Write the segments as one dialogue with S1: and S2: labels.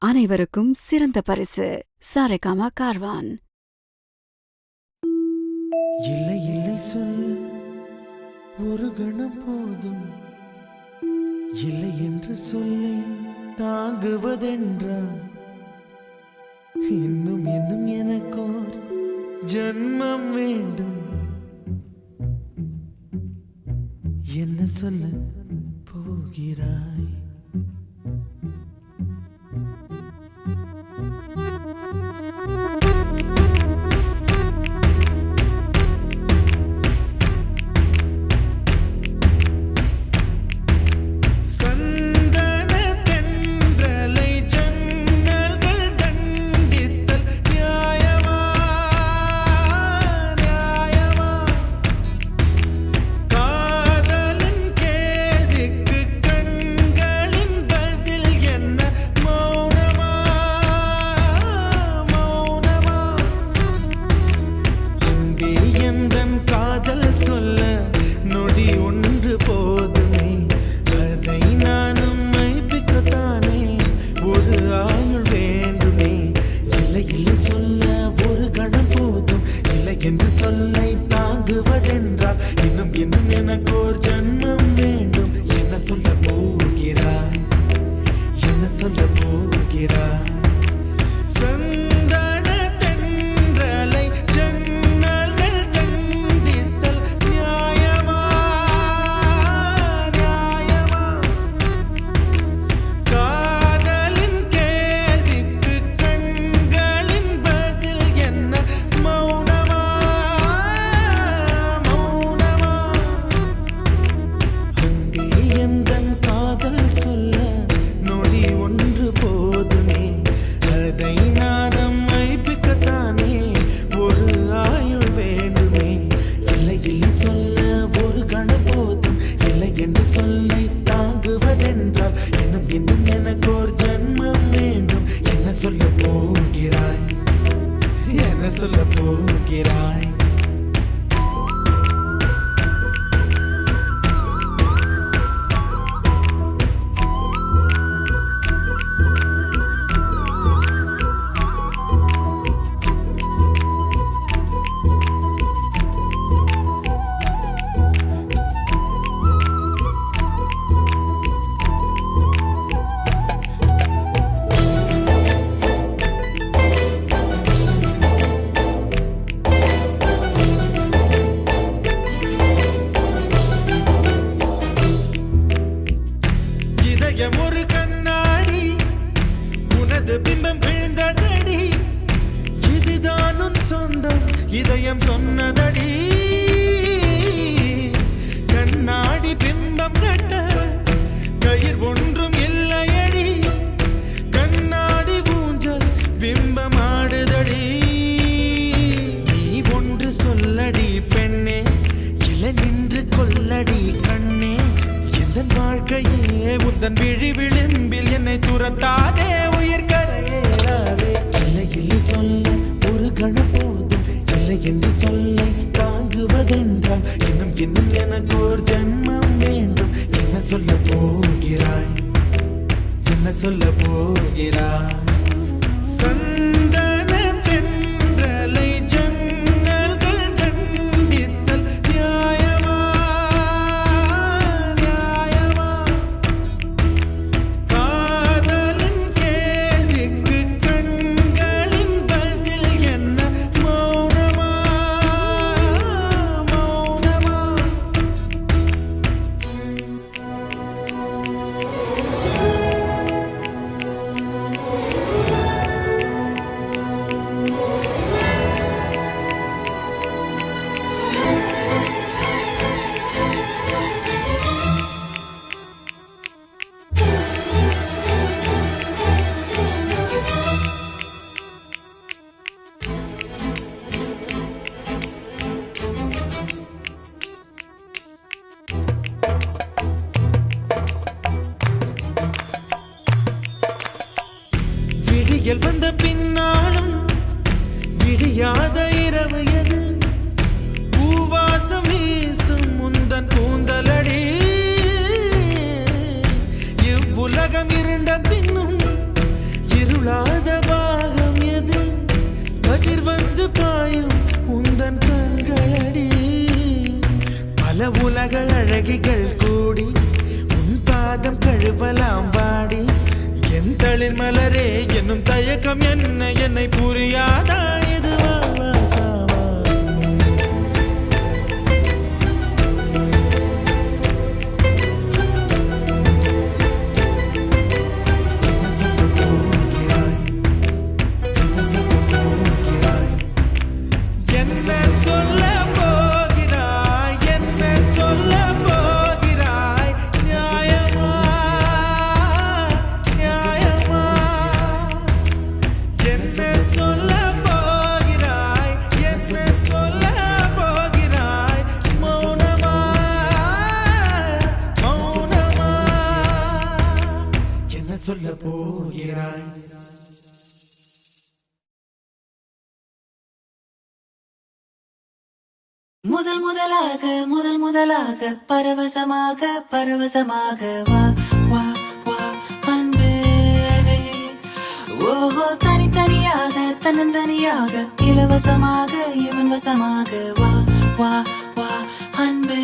S1: அனைவருக்கும் சிறந்த பரிசு சாரேகாமா கார்வான்.
S2: இல்லை இல்லை சொல்ல ஒரு கணம் போதும், இல்லை என்று சொல்லை தாங்குவதென்றா? இன்னும் இன்னும் எனக்கோர் ஜன்மம் வேண்டும். என்ன சொல்ல போகிறாய்? என்று சொல்லை தாங்குவதென்றால் இன்னும் இன்னும் எனக்கோர் ஜன்மம் வேண்டும். என்ன சொல்ல போகிறாய்? என்ன சொல்ல போகிறாய்? சந்தன தென்றலை ஜன்னல்கள் கண்டித்தல் நியாயமா நியாயமா? காதலின் கேள்விக்கு கண்களின் பதில் என்ன? மௌனமா மௌனமா? அன்பே எந்தன் காதல் சொல்ல நொடி ஒன்று போதுமே, அதை நானும் மைப்பிக்கத்தானே ஒரு ஆயுள் வேண்டுமே. இல்லை இல்லை சொல்ல ஒரு கணம் போதும், இல்லை என்று சொல்லை தாங்குவதென்றால் இன்னும் இன்னும் எனக்கோர் ஜன்மம் வேண்டும். என்ன சொல்ல போகிறாய்? என்ன சொல்ல போகிறாய்? ஒரு கண்ணாடி உனது பிம்பம் விழுந்ததடி, இதுதான் உன் சொந்தம் இதயம் சொன்னதடி. கண்ணாடி பிம்பம் கட்ட கயிர் ஒன்றும் இல்லையடி, கண்ணாடி ஊஞ்சல் பிம்பம் ஆடுதடி. நீ ஒன்று சொல்லடி பெண்ணே, இல நின்று கொல்லடி கண்ணே. எந்தன் வாழ்க்கையே உந்தன் விழி விளிம்பில் என்னை துரத்தாதே, உயிர் கரையேறாதே. இல்லை இல்லை சொல்ல ஒரு கணம் போதும், இல்லை என்று சொல்லை தாங்குவதென்றால் இன்னும் இன்னும் எனக்கு ஒரு ஜன்மம் வேண்டும். என்ன சொல்ல போகிறாய்? என்ன சொல்ல போகிறாய்? சந்தன தென்றலை ஜன்னல்கள் கண்டித்தல் நியாயமா நியாயமா? காதலின் கேள்விக்கு கண்களின் பதில் என்ன? மௌனமா மௌனமா? விடியல் வந்த பின்னாலும் விடியாத இரவு எது? பூவாசம் வீசும் முந்தன் கூந்தலடி. இவ்வுலகம் இருண்ட பின்னும் இருள் அழகிகள் கூடி உன் பாதம் கழுவலாம் வாடி என் தளிர் மலரே என்னும் தயக்கம் என்ன என்னை புரியாதா இதுவா சாவா சொல்ல போகிறாய்
S3: முதல் முதலாக பரவசமாக வா வா வா அன்பே ஓஹோ தனித்தனியாக தன்னந்தனியாக இலவசமாக இவன் வசமாக வா வா வா அன்பே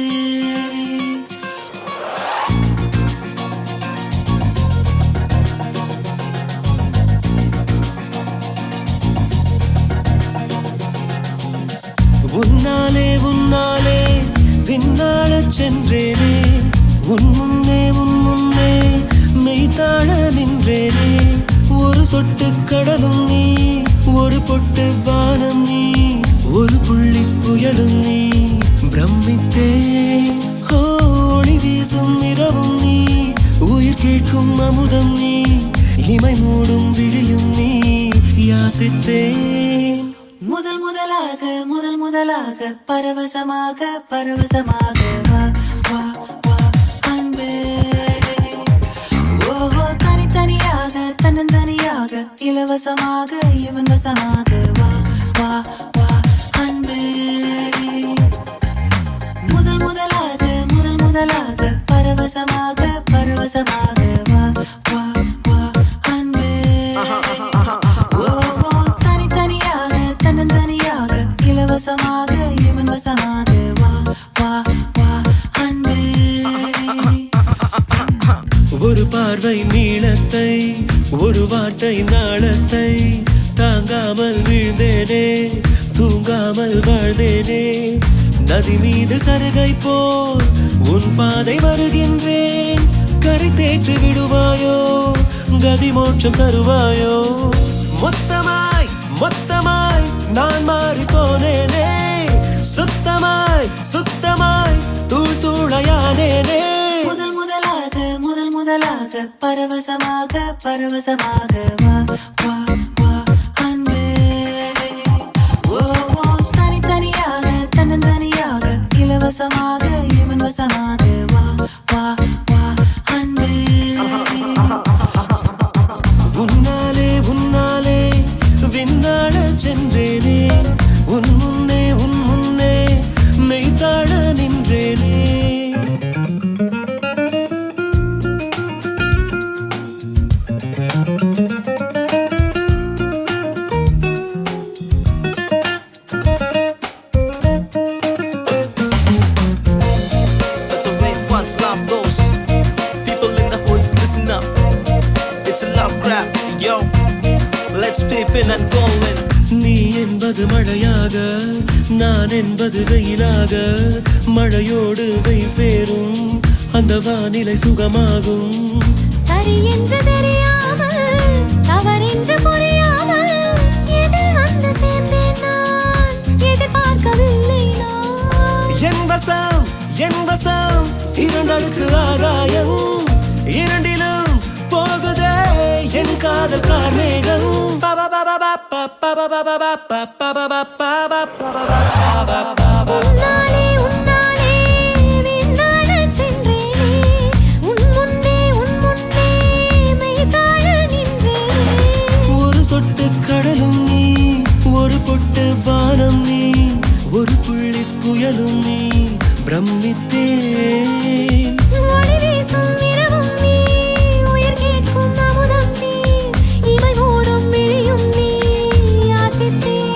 S4: உன்னாலே உன்னாலே விண்ணாளச் சென்றேனே உன் முன்னே மெய்தாழ நின்றேனே ஒரு சொட்டு கடலும் நீ ஒரு பொட்டு வானம் நீ ஒரு புள்ளி புயலும் நீ பிரமித்தேன் ஒளி வீசும் இரவும் நீ உயிர் கேட்கும் அமுதம் நீ இமை மூடும் விழியும் நீ யாசித்தேன் முதல் முதலாக பரவசமாக வா வா வா அன்பே ஓஹோ தனித்தனியாக தன்னந்தனியாக இலவசமாக இவன் வசமாக வா வா வா அன்பே முதல் முதலாக பரவசமாக வா வா வா அன்பே ஓஹோ தனித்தனியாக தன்னந்தனியாக இலவசமாக இவன் வசமாக வா வா வா அன்பே ஒரு பார்வை நீளத்தை ஒரு வார்த்தை நாளத்தை தாங்காமல் வீழ்ந்தேனே தூங்காமல் வாழ்ந்தேனே நதி மீது சருகை போல் உன் பாதை வருகின்றேன் கரை தேற்றி விடுவாயோ கதி மோட்சம் தருவாயோ மொத்தமாய் நான் மாறி போனேனே சுத்தமாய் தூளாயானேனே
S3: முதல் முதலாக பரவசமாக வா வா வா அன்பே ஓஹோ தனித்தனியாக தன்னந்தனியாக இலவசமாக இவன் வசமாக வா வா வா அன்பே
S4: உன்னாலே விண்ணாளச் சென்றேனே உன் முன்னே மெய்தாழ நின்றேனே
S5: That's the way fast love goes. People in the hoods, listen up. It's a love grab, yo. Let's peep in and go in.
S4: நீ என்பது மழையாக நான் என்பது வெயிலாக மழையோடு வெயில் சேரும் அந்த வானிலை சுகமாகும்
S6: சரி என்று தெரியாமல் தவறென்று புரியாமல் எதில் வந்து சேர்ந்தேன் நான் எதிர்பார்க்கவில்லை நான்
S4: என் வசம் இரண்டடுக்கு ஆகாயம் இரண்டிலும் போகுதே என் காதல் கார்மேகம்
S6: உன்னாலே விண்ணாடச் சென்றேனே உன் முன்னே மெய்தாழ நின்றேனே
S4: ஒரு சொட்டு கடலும் நீ ஒரு பொட்டு வானம் நீ ஒரு புள்ளி புயலும் நீ பிரமித்தேன்
S6: ஒளி வீசும் இரவும் நீ உயிர் கேட்கும் அமுதம் நீ இமை மூடும் விழியும் நீ யாசித்தேன்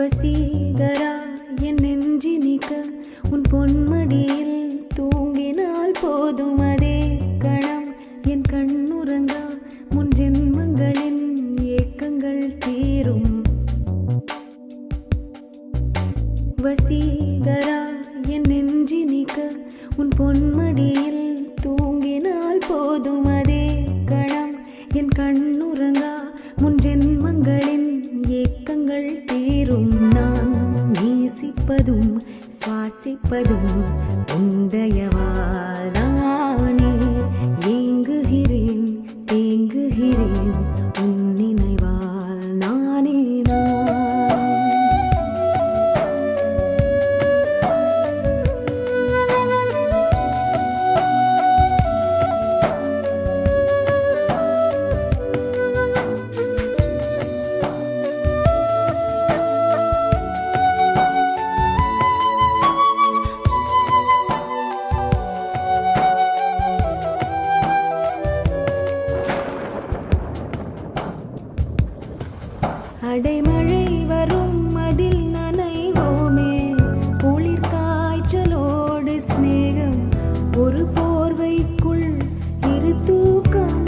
S7: வசீகரா என் நெஞ்சினிக்க உன் பொன்மடியில் தூங்கினால் போதும் அதே கணம் என் கண்ணுறங்கா முன் ஜென்மங்களின் ஏக்கங்கள் தீரும் வசீகரா என் நெஞ்சினிக்க உன் பொன்மடியில் தூங்கினால் போதும் அதே கணம் என் கண்ணுறங்கா முன் ஜென்மங்களின் ஏக்கங்கள் தீரும் நான் நேசிப்பதும் சுவாசிப்பதும் உந்தயவாதானே ஏங்குகிறேன் தேங்குகிறேன் உன் நினைவால் நானே நான் அடைமழை வரும் அதில் நனைவோமே குளிர் காய்ச்சலோடு சிநேகம் ஒரு போர்வைக்குள் இரு தூக்கம்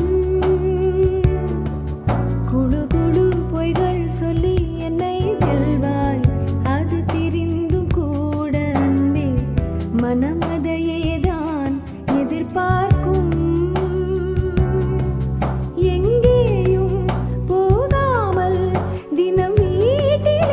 S7: குழு குழு பொய்கள் சொல்லி என்னை வெல்வாய் அது தெரிந்தும் கூட அன்பே மனம் அதையேதான் எதிர்பார்க்கும் எங்கேயும் போகாமல் தினம் வீட்டில்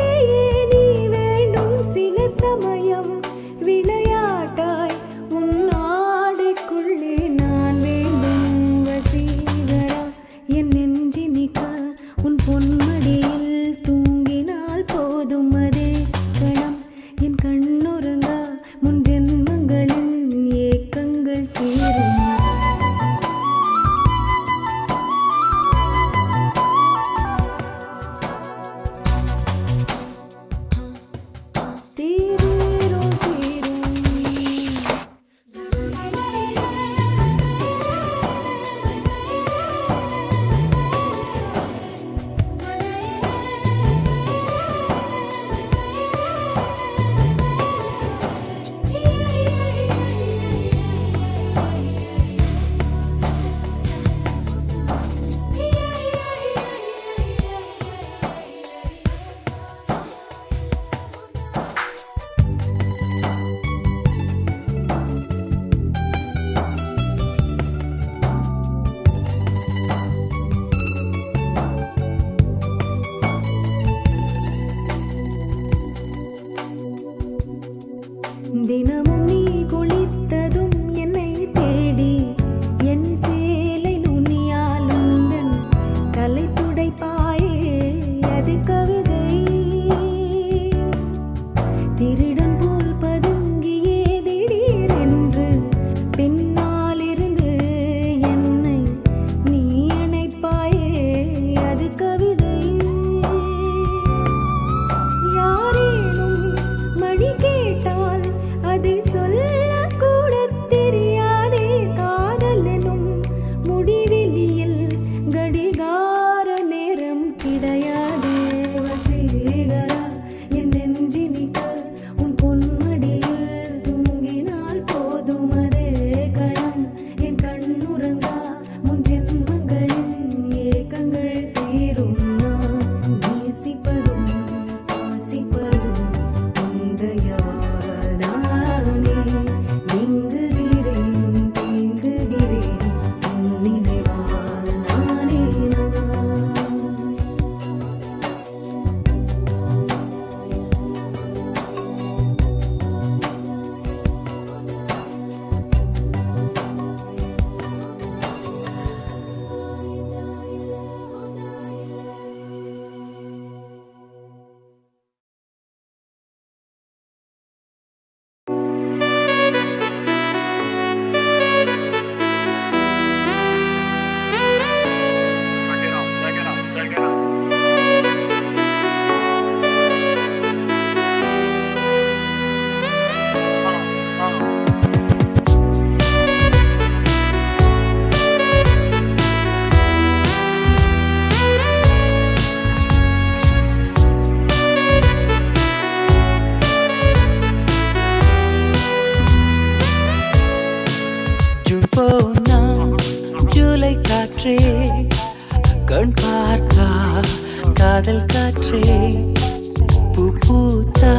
S4: பூ பூத்தா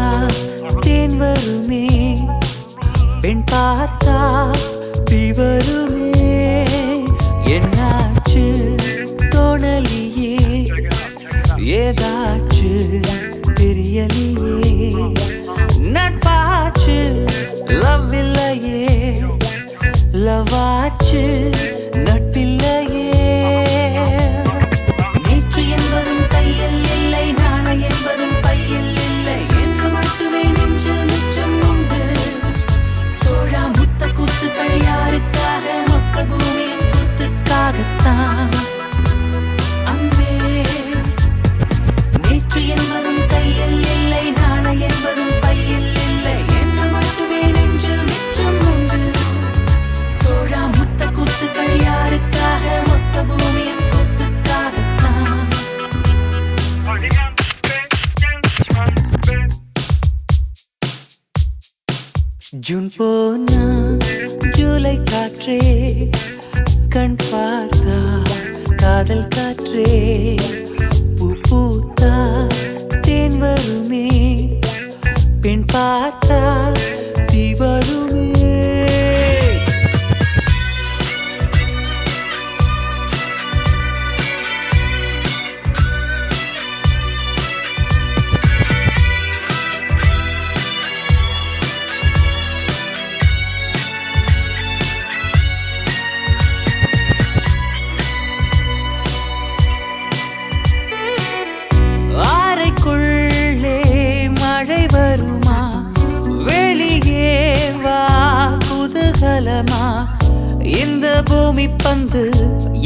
S4: தேன் வருமே பெண் பார்த்தா தீ வருமே என்னாச்சு தோணலியே ஏதாச்சு தெரியலையே நட்பாச்சு லவ் இல்லையே லவாச்சு நட்பில்லையே
S3: நேற்று என்பதும் கையில் இல்லை நாளை என்பதும் பையில் இல்லை என்று மட்டுமே நெஞ்சில் மிச்சம் உண்டு தோழா முத்த குத்துக்கள் யாருக்காக மொத்த பூமியின் குத்துக்காகத்தான் அன்பே நேற்று என்பதும் கையில் இல்லை நாளை என்பதும் பையில் இல்லை என்று மட்டுமே நெஞ்சில் மிச்சம் உண்டு தோழா முத்த குத்துக்கள் யாருக்காக மொத்த பூமியின் குத்துக்காகத்தான்
S4: ஜூன் போனா ஜூலை காற்றே கண் பார்த்தா காதல் காற்றே பூ பூத்தா தேன் வருமே பெண் பார்த்தா தீ வருமே அறைக்குள்ளே மழை வருமா வெளியே வா குதூகலமா இந்த பூமி பந்து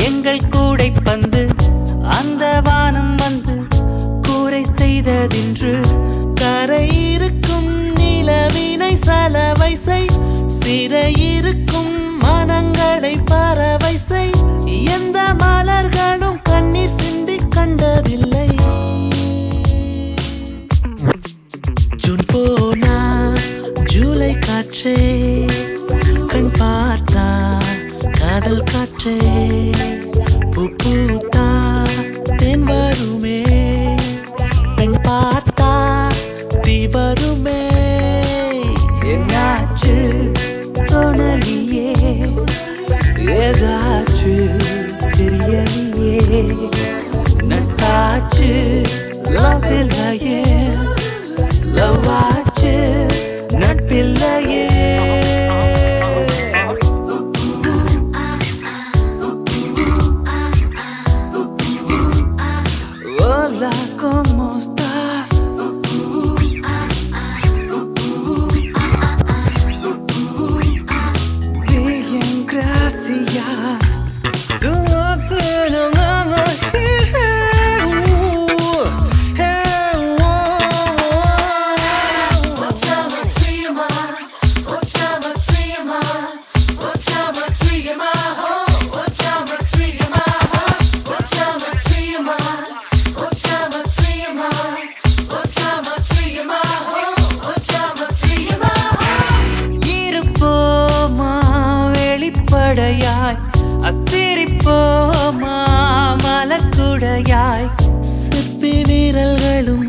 S4: எங்கள் கூடை பந்து அந்த வானம் வந்து கூரை செய்ததென்று கரை இருக்கும் நிலவினை சலவை செய் சிறையிருக்கும் மனங்களை பறவை செய் எந்த மலர்களும் கண்ணீர் சிந்தி கண்டதில்லை ஜூன் போனா ஜூலை காற்றே கண் பார்த்தா காதல் காற்றே பூ பூத்தா தேன் வருமே பெண் பார்த்தா தீ வருமே என்னாச்சு தோணலியே ஏதாச்சு தெரியலையே நட்டாச்சு லவ் இல்லையே லவாச்சு நட்பில்லையே Hola, ¿cómo estás? Bien, gracias. Tu otro lado, இருப்போமா வெளிப்படையாய் அசிரிப்போமா மலக்குடையாய் சிற்பி வீரல்களும்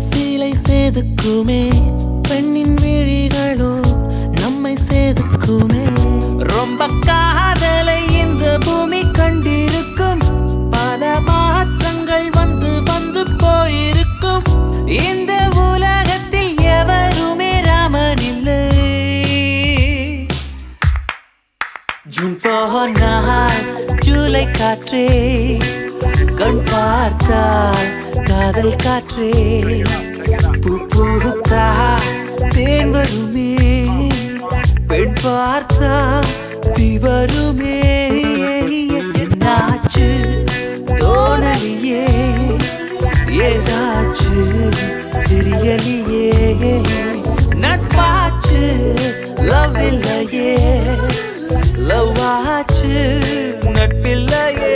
S4: சீலை சேதுக்குமே பெண்ணின் விழிகளோ நம்மை சேதுக்குமே ரொம்ப காதலை இந்த பூமி கண்டிருக்கும் பல மாற்றங்கள் வந்து வந்து போயிருக்கும் இந்த உலகத்தில் எவருமே ராமன் இல்லை ஜூன் போனால் ஜூலை காற்றே கண் பார்த்தால் காதல் காற்றே பூ பூத்தா தேன் வருமே பெண் பார்த்தா தீ வருமே என்னாச்சு தோணலியே ஏதாச்சு தெரியலையே நட்பாச்சு லவ் இல்லையே லவாச்சு நட்பில்லையே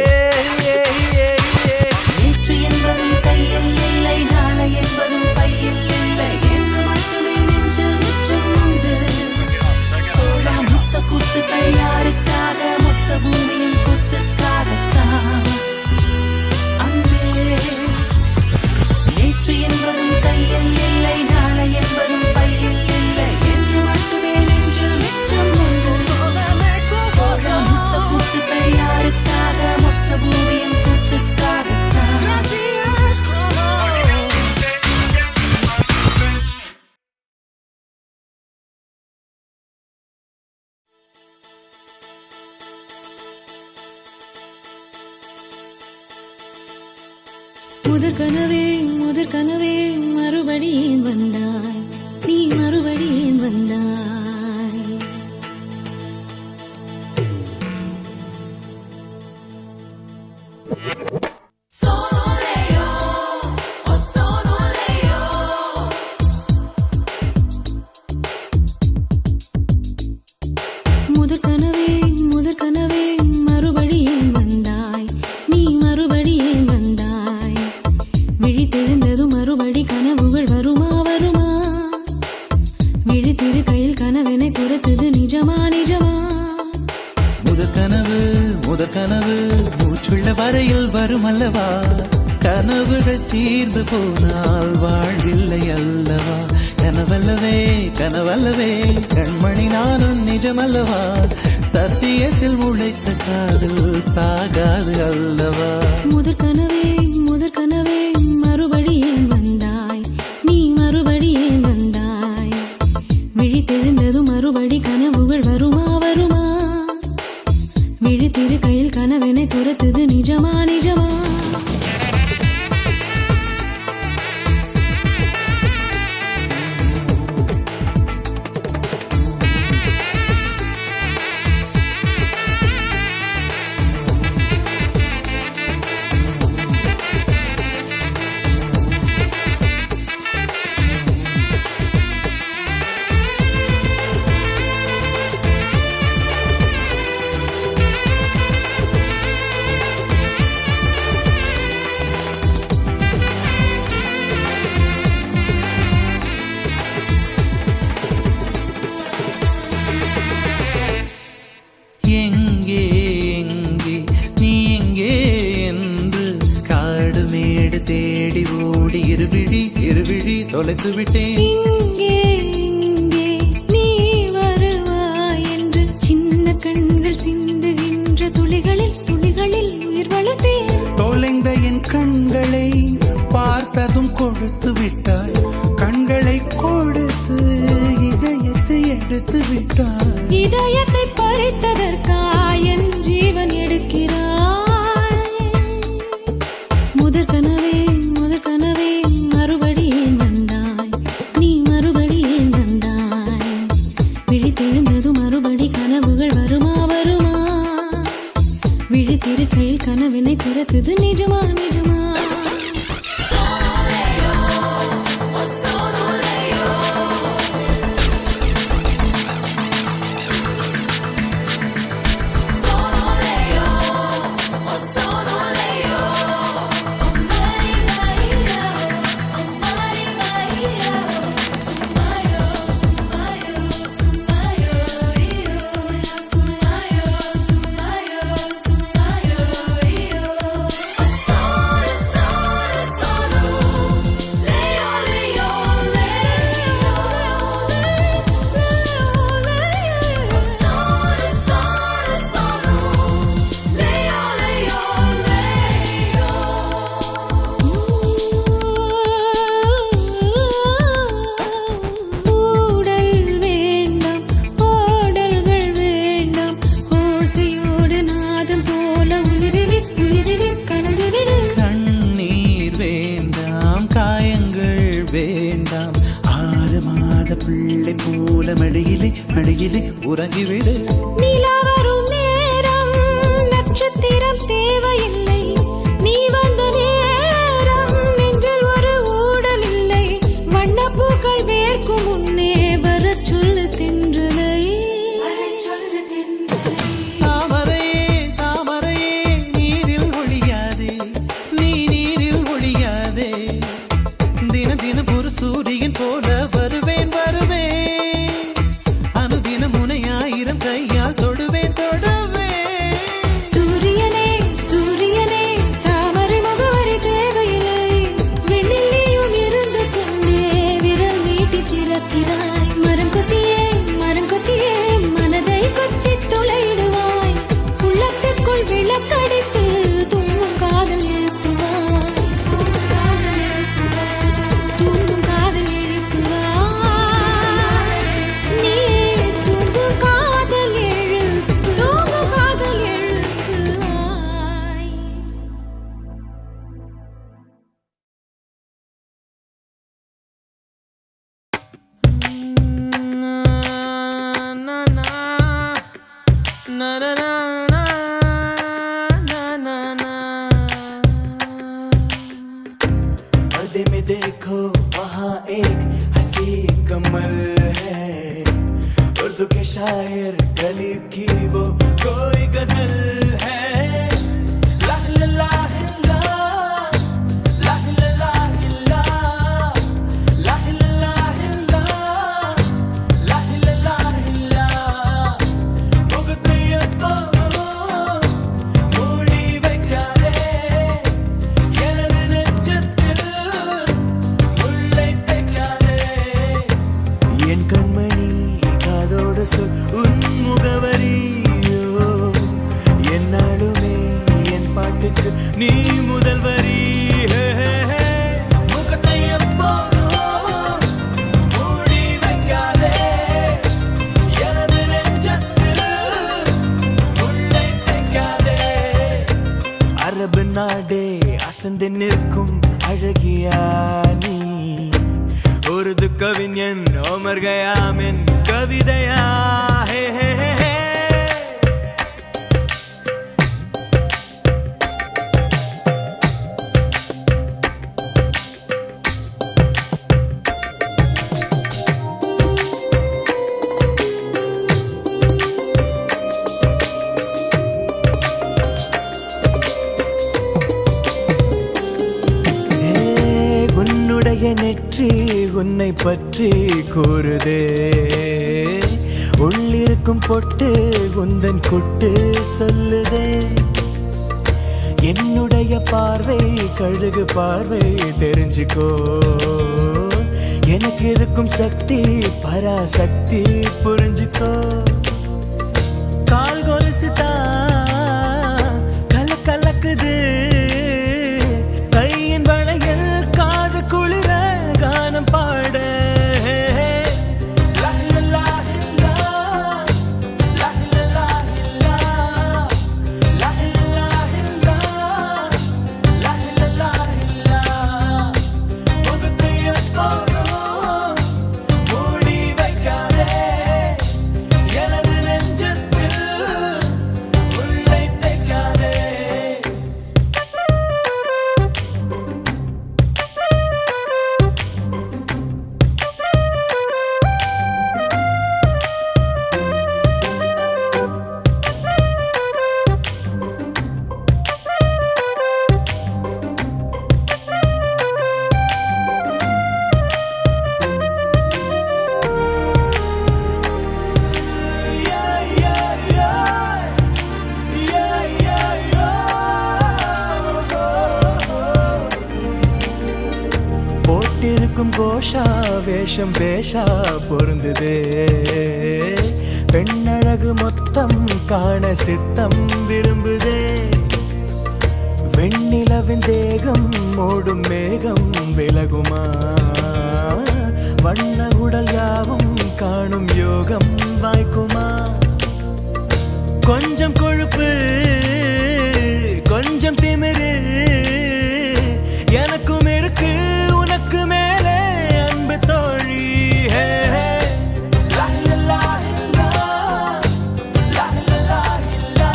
S3: நேற்று என்பதும் கையில் இல்லை நாளை என்பதும் பையில் இல்லை என்று மட்டுமே நெஞ்சில் மிச்சம் உண்டு தோழா முத்த குத்துக்கள் யாருக்காக மொத்த பூமியின் குத்துக்காகத்தான் அன்பே நேற்று
S7: முதற் கனவே மறுபடி ஏன் வந்தாய் நீ மறுபடி ஏன் வந்தாய் முதற் கனவே மறுபடி ஏன் வந்தாய் நீ மறுபடி ஏன் வந்தாய் விழித்தெழுந்ததும் மறுபடி கனவுகள் வருமா விழித்திரு கையில் கனவெனை குறைத்தது நிஜமா
S2: முதற் கனவு மூச்சுள்ள வரையில் வரும் அல்லவா கனவுகள் தீர்ந்து போனால் வாழ்வில்லை அல்லவா கனவல்லவே கண்மணி நானும் நிஜமல்லவா சத்தியத்தில் உழைத்த காதல் சாகாது அல்லவா
S7: முதற் கனவே மறுபடி ஏன் வந்தாய் நீ மறுபடி ஏன் வந்தாய் விழித்தெழுந்ததும் மறுபடி கனவுகள் வருமா விழித்திரு கையில் கனவெனை துரத்துது நிஜமா
S2: எங்கே நீ எங்கே என்று காடு மேடு தேடி ஓடி இருவிழி தொலைத்து விட்டேன்
S7: இங்கே நீ வருவாய் என்று சின்ன கண்கள் சிந்துகின்ற துளிகளில் உயிர் வளர்த்தேன்
S2: தொலைந்த என் கண்களை பார்த்ததும் கொடுத்து விட்டாய் கண்களை கொடுத்து இதயத்தை எடுத்து விட்டாய்
S7: இதயத்தை பறித்ததற்காய் என் ஜீவன் எடுக்கிறாய் முதற் கனவே மறுபடி ஏன் வந்தாய் நீ மறுபடி ஏன் வந்தாய் விழித்தெழுந்ததும் மறுபடி கனவுகள் வருமா விழித்திரு கையில் கனவினை குறைத்தது நிஜமா
S2: பிள்ளை போல மடியிலே உறங்கிவிடு
S7: நிலா வரும் நேரம் நட்சத்திரம் தேவையில்லை நீ வந்த நேரம் நெஞ்சில் ஒரு ஊடல் இல்லை வண்ணப்பூக்கள் வேர்க்கும் முன்னே வரச் சொல்லு தென்றலை
S2: தாமரையே நீரில் ஒழியாதே நீ நீரில் ஒழியாதே தினம் ஒரு சூரியன் போல வருவேன் அனுதினம் உன்னை 1000 கையால் தொடுவேன்
S7: சூரியனே தாமரை முகவரி தேவையில்லை வெண்ணில் நீயும் இருந்து கொண்டே விரல் நீட்டி திறக்கிறாய் மரம் கொத்தியே மனதை கொத்தி துளையிடுவாய் உள்ளத்துக்குள் விளக்கடித்து தூங்கும் காதல் எழுப்புவாய்
S4: देखो वहाँ एक हंसी कमल है, उर्दू के शायर गलीब की वो कोई गजल है। ला ला ला ला, ला ला ला ला, ला ला ला ला, ला ला ला ला। முகத்தையப்போ மூடி வைக்காதே, எனது நெஞ்சத்தில் முள்ளை தைக்காதே। என் கண்மணி காதோடு சொல் உன் முகவரியோ, என்னாலுமே என் பாட்டுக்கு நீ முதல் வரி। முகத்தையப்போ மூடி வைக்காதே, எனது நெஞ்சத்தில் முள்ளை தைக்காதே। அரபு நாடே அசந்து நிற்கும் அழகியா நீ, உருது கவிஞன் ஓமர் கயாமின் கவிதையா? ஹே ஹே ஹே ஹே। உன்னுடைய நெற்றி உன்னை பற்றி கூறுதே, உள்ளிருக்கும் பொட்டு உந்தன் கொட்டு சொல்லுதே। என்னுடைய பார்வை கழுகு பார்வை தெரிஞ்சுக்கோ, எனக்கு இருக்கும் சக்தி பராசக்தி புரிஞ்சுக்கோ। கால் கொலுசு தான் கல கலக்குது, கையின் வளையல் காது குளிர கானம் பாட। லா லா லா லா, லா லா லா லா, லா லா லா லா, லா லா லா லா। முகத்தை எப்போதும் மூடி வைக்காதே, எனது நெஞ்சத்தில் முள்ளை தைக்காதே। போட்டிருக்கும் கோஷா வேஷம் பேஷா பொருந்துதே, பெண்ணழகு மொத்தம் காண சித்தம் விரும்புதே। வெண்ணிலவின் தேகம் மூடும் மேகம் விலகுமா, வண்ண உடல் யாவும் காணும் யோகம் வாய்க்குமா। கொஞ்சம் கொழுப்பு கொஞ்சம் திமிரு எனக்கும் இருக்கு, உனக்கு மேலே அன்பு தோழி। ஹே ஹே। லா லா லா லா, லா லா லா லா,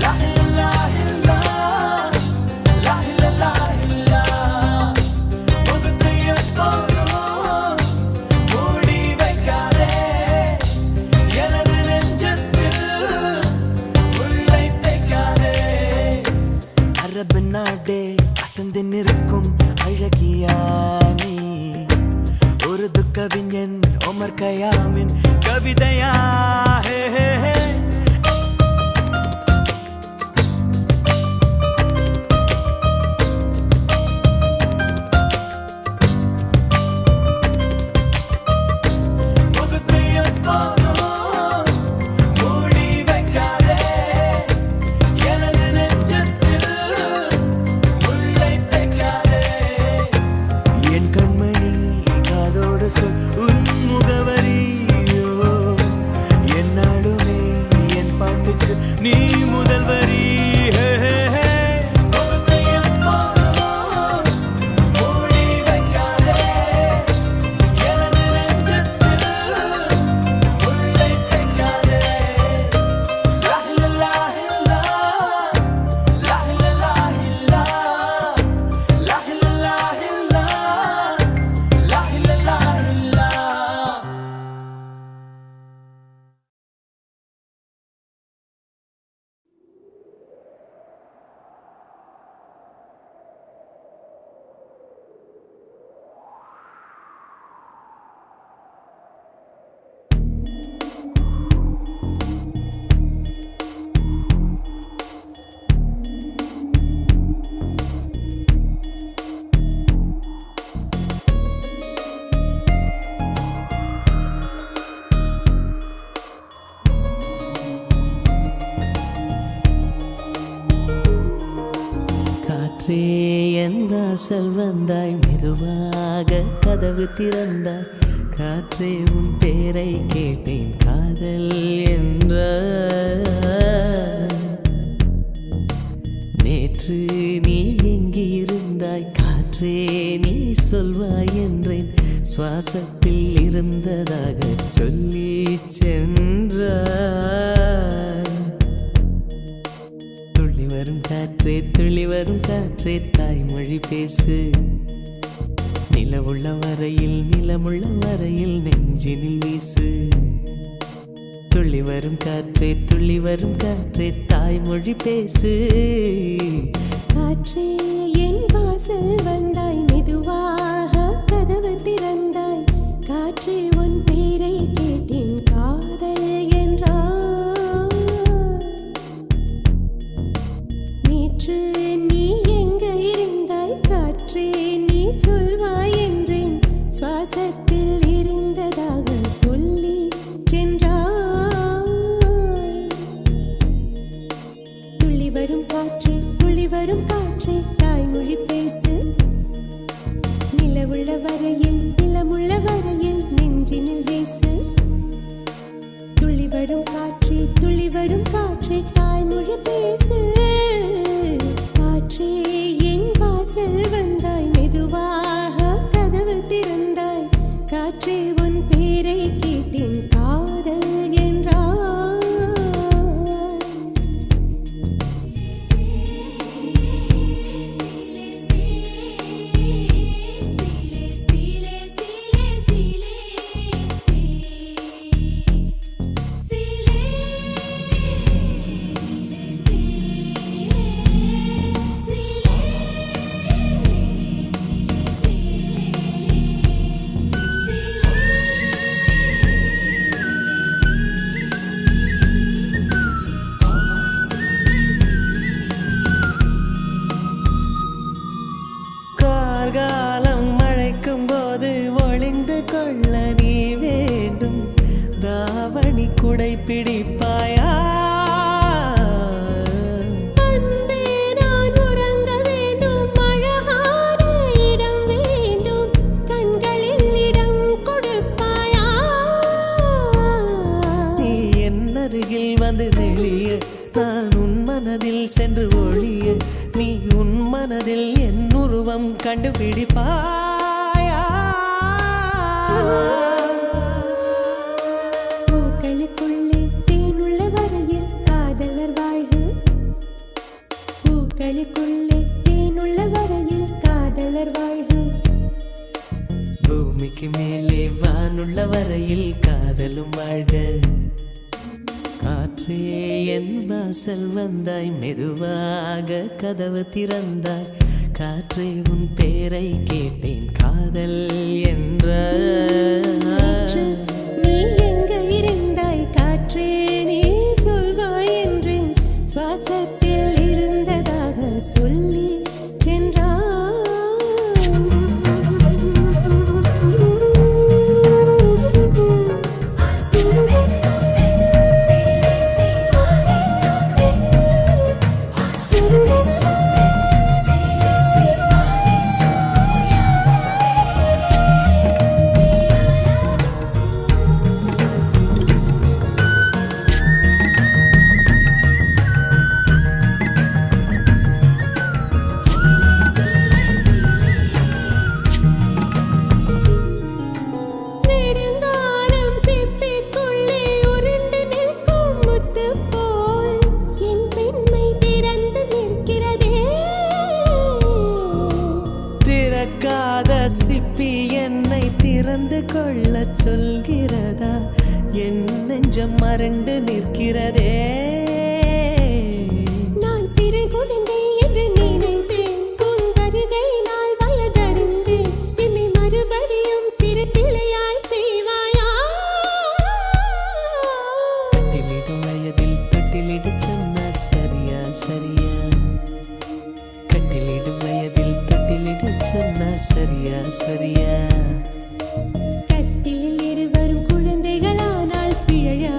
S4: லா லா லா லா, லா லா லா லா। முகத்தை எப்போதும் மூடி வைக்காதே, எனது நெஞ்சத்தில் முள்ளை தைக்காதே। அரபு நாடே அசந்து நிற்கும் அழகியா நீ, உருது கவிஞன் ஓமர் கயாமின் கவிதையா? ஹே ஹே ஹே। முகத்தை எப்போதும் மூடி வைக்காதே, எனது நெஞ்சத்தில் முள்ளை தைக்காதே। என் கண்மணி காதோடு சொல் உன் முகவரியோ, என்னாலுமே என் பாட்டுக்கு நீ முதல் வரி। ஹே ஹே ஹே। முகத்தை எப்போதும் மூடி வைக்காதே, எனது நெஞ்சத்தில் முள்ளை தைக்காதே। லா லா லா லா, லா லா லா லா, லா லா லா லா,
S2: வாசல் வந்தாய் மெதுவாக கதவு திறந்தாய் காற்றே உன் பேரை கேட்டேன் காதல் என்ற நேற்று நீ எங்கிருந்தாய் காற்றே நீ சொல்வாய் என்றேன் சுவாசத்தில் இருந்ததாக சொல்லி சென்றாய் துள்ளி வரும் காற்றே தாய்மொழி பேசு நிலமுள்ள வரையில் நெஞ்சினில் வீசு துள்ளி வரும் காற்றே தாய்மொழி பேசு
S7: காற்றே என் வாசல் வந்தாய் மெதுவாக கதவு திறந்தாய் காற்றே உன் பேரை கேட்டேன் காதல் என்றாய் நேற்று நீ எங்க இருந்தாய் காற்றே நீ சொல்வாய் என்றேன் சுவாசத்தில் இருந்ததாக சொல்லி சென்றாய் துள்ளி வரும் காற்றே தாய்மொழி பேசு நிலமுள்ள வரையில் நெஞ்சினில் வீசு துள்ளி வரும் காற்றே தாய்மொழி பேசு காற்றே என் வாசல் வந்தாய் மெதுவாக கதவு திறந்தாய் காற்றே உன் பேரை கேட்டேன் காதல் என்றாய்
S2: கார்காலம் மழைக்கும் போது ஒளிந்து கொள்ள நீ வேண்டும் தாவணி குடை பிடிப்பாயா
S7: அன்பே நான் உறங்க வேண்டும் அழகான இடம் வேண்டும் கண்களில் இடம் கொடுப்பாயா
S2: நீ என் அருகில் வந்து நெளிய நான் உன் மனதில் சென்று ஒளிய நீ உன் மனதில் என் உருவம் கண்டுபிடிப்பாயா
S7: பூக்களுக்குள்ளே தேனுள்ள வரையில் காதலர் வாழ்க பூக்களுக்குள்ளே தேனுள்ள வரையில் காதலர் வாழ்க
S2: பூமிக்கு மேலே வானுள்ள வரையில் காதலும் வாழ்க காற்றே என் வாசல் வந்தாய் மெதுவாக கதவு திறந்தாய் காற்றே உன் பேரை கேட்டேன் காதல் என்ற
S7: நேற்று நீ எங்க இருந்தாய் காற்றே நீ சொல்வாய் என்றேன் சுவாசத்தில் இருந்ததாக சொல்லி நெடுங்காலம் சிப்பிக்குள்ளே உருண்டு நிற்கும் முத்து போல் என் பெண்மை திறந்து நிற்கிறதே
S2: திறக்காத சிப்பி என்னை திறந்து கொள்ள சொல்கிறதா என் நெஞ்சம் மறண்டு நிற்கிறதே
S7: நான் சிறு குழந்தை என்று நினைத்தேன் உன் வருகை நாள் வயதறிந்தேன் என்னை மறுபடியும் சிறு பிள்ளையாய் செய்வாயா
S2: கட்டிலிடும் வயதில் தொட்டிலிடு சொன்னால் சரியா சரியா கட்டிலிடும் வயதில் தொட்டிலிடு சொன்னால் சரியா சரியா
S7: கட்டிலில் இருவரும் குழந்தைகளானால் பிழையா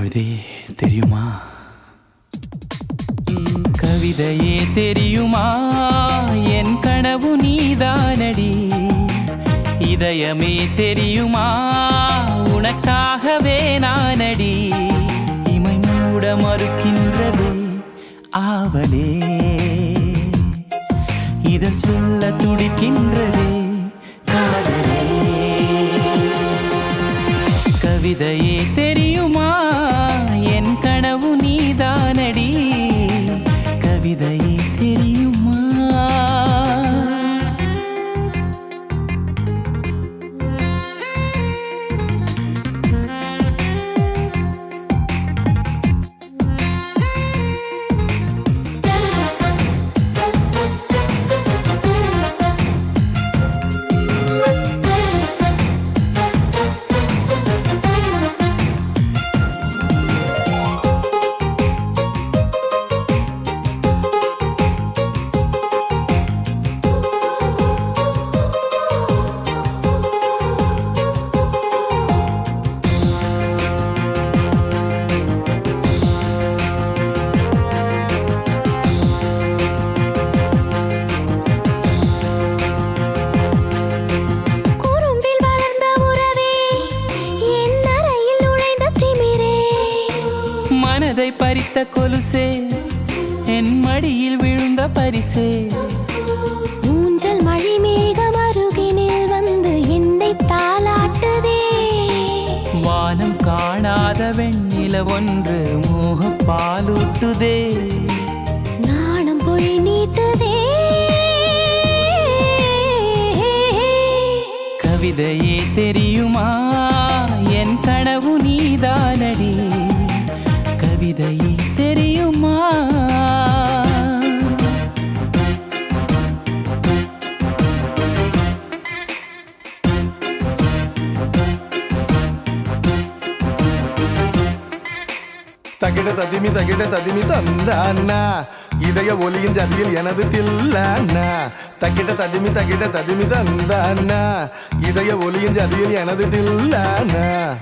S4: கவிதையே தெரியுமா? கவிதையே தெரியுமா? என் கனவு நீதானடி. இதயமே தெரியுமா? உனக்காகவே நானடி. இமை மூட மறுக்கின்றதே ஆவலே, இதன் சொல்ல துடிக்கின்றதே காதலே. கவிதையே தெரியுமா? என் கனவு நீதானடி. கவிதையே தெரியுமா?
S6: குறும்பில் வளர்ந்த உறவே, என் அறையில் நுழைந்த திமிரே,
S4: மனதை பறித்த கொலுசே, என் மடியில் விழுந்த பரிசே.
S6: ஊஞ்சல் மழை மேகம் அருகினில் வந்து என்னை தாலாட்டுதே.
S4: வானம் காணாத வெண்ணில ஒன்று மோகப் பாலூட்டுதே.
S6: நாணம் பொய் நீட்டுதே.
S4: கவிதையே தெரியுமா? என் கனவு நீதானடி. கவிதையே தெரியுமா?
S8: தகிட ததிமி தந்த அண்ணா, இதய ஒலியின் ஜதியில் எனது தில்ல அண்ணா. தகிட ததிமி தந்த அண்ணா, இதய ஒலியின் ஜதியில் எனது தில்ல அண்ணா.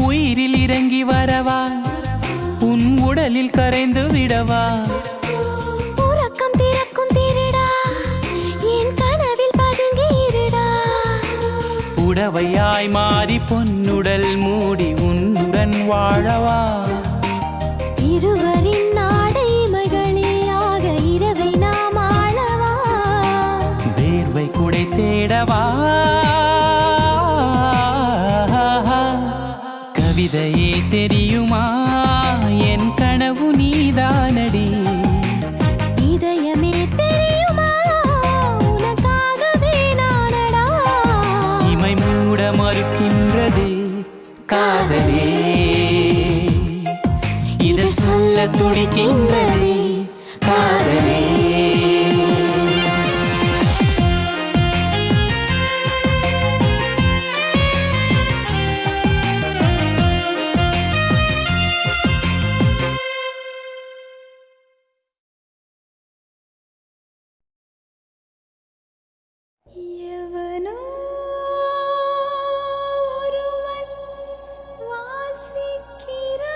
S4: உயிரில் இறங்கி வரவா? உன் உடலில் கரைந்து விடவா?
S6: உறக்கம் திறக்கும் திருடா, என் கனவில் பதுங்கி இருடா.
S4: புடவையாய் மாறி பொன்னுடல் மூடி உன்னுடன் வாழவா?
S6: இருவரின் நாடை மகளியாக இரவை நாம் ஆளவா?
S4: வேர்வை குடை தேடவா? கவிதையே தெரியுமா? என் கனவு நீதானடி.
S6: இதயமே தெரியுமா? உனக்காகவே நானடா.
S4: இமை மூட மறுக்கின்றதே காதலே, இதழ் சொல்ல துடிக்கின்றதே காதலே.
S6: எவனோ ஒருவன் வாசிக்கிறான்.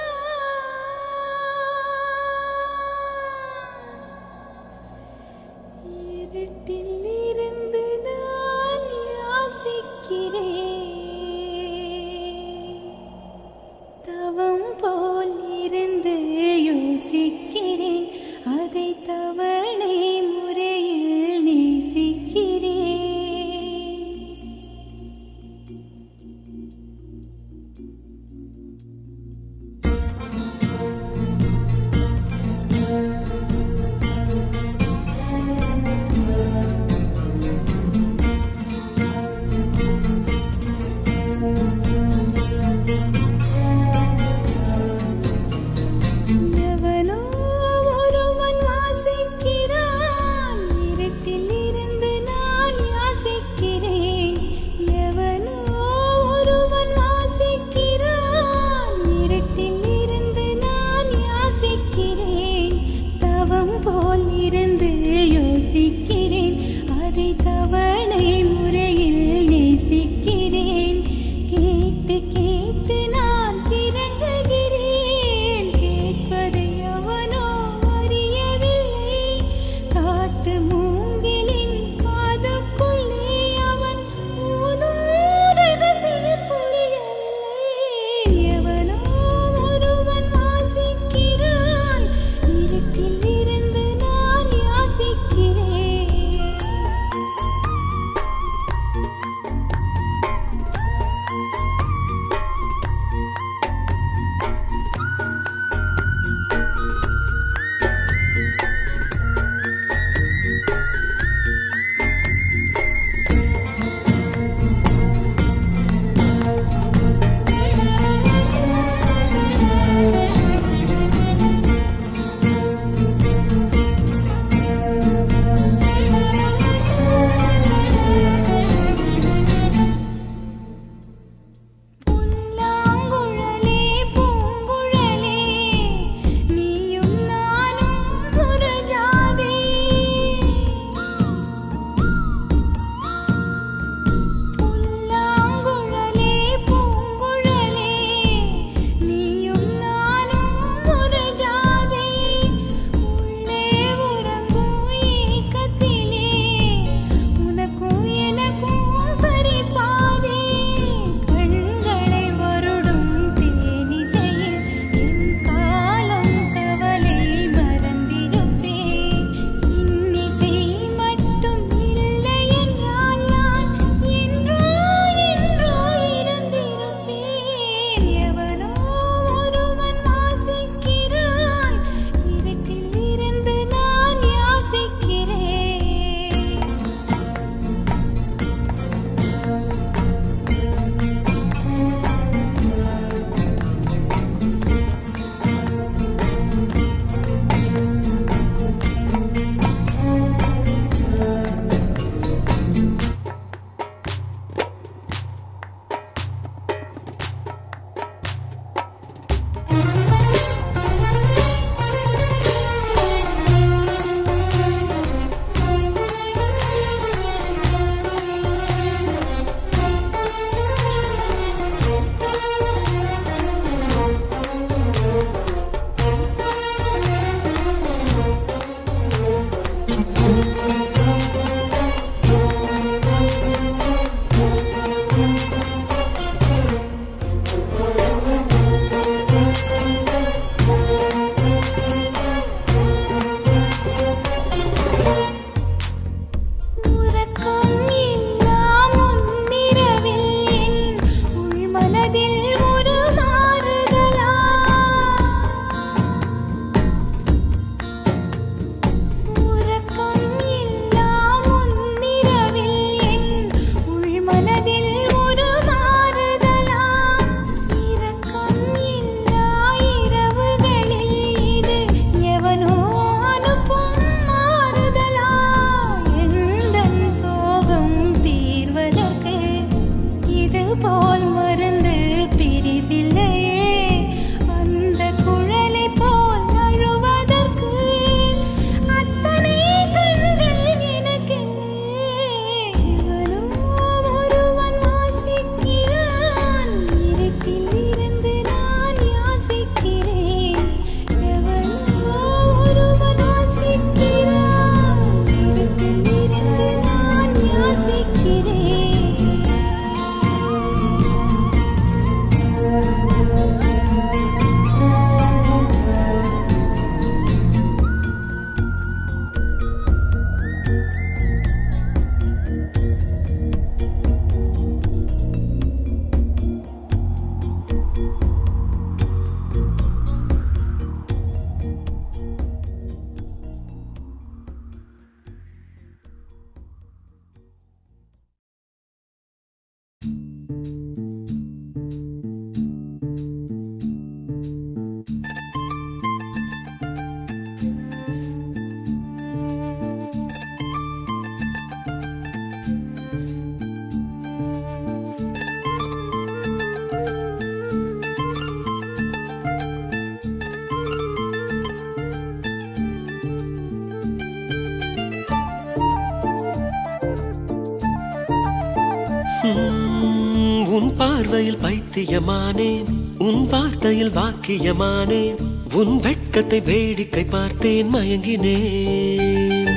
S2: உன் பார்வையில் பைத்தியமானேன், உன் வார்த்தையில் வாக்கியமானேன், உன் வெட்கத்தை வேடிக்கை பார்த்தேன் மயங்கினேன்.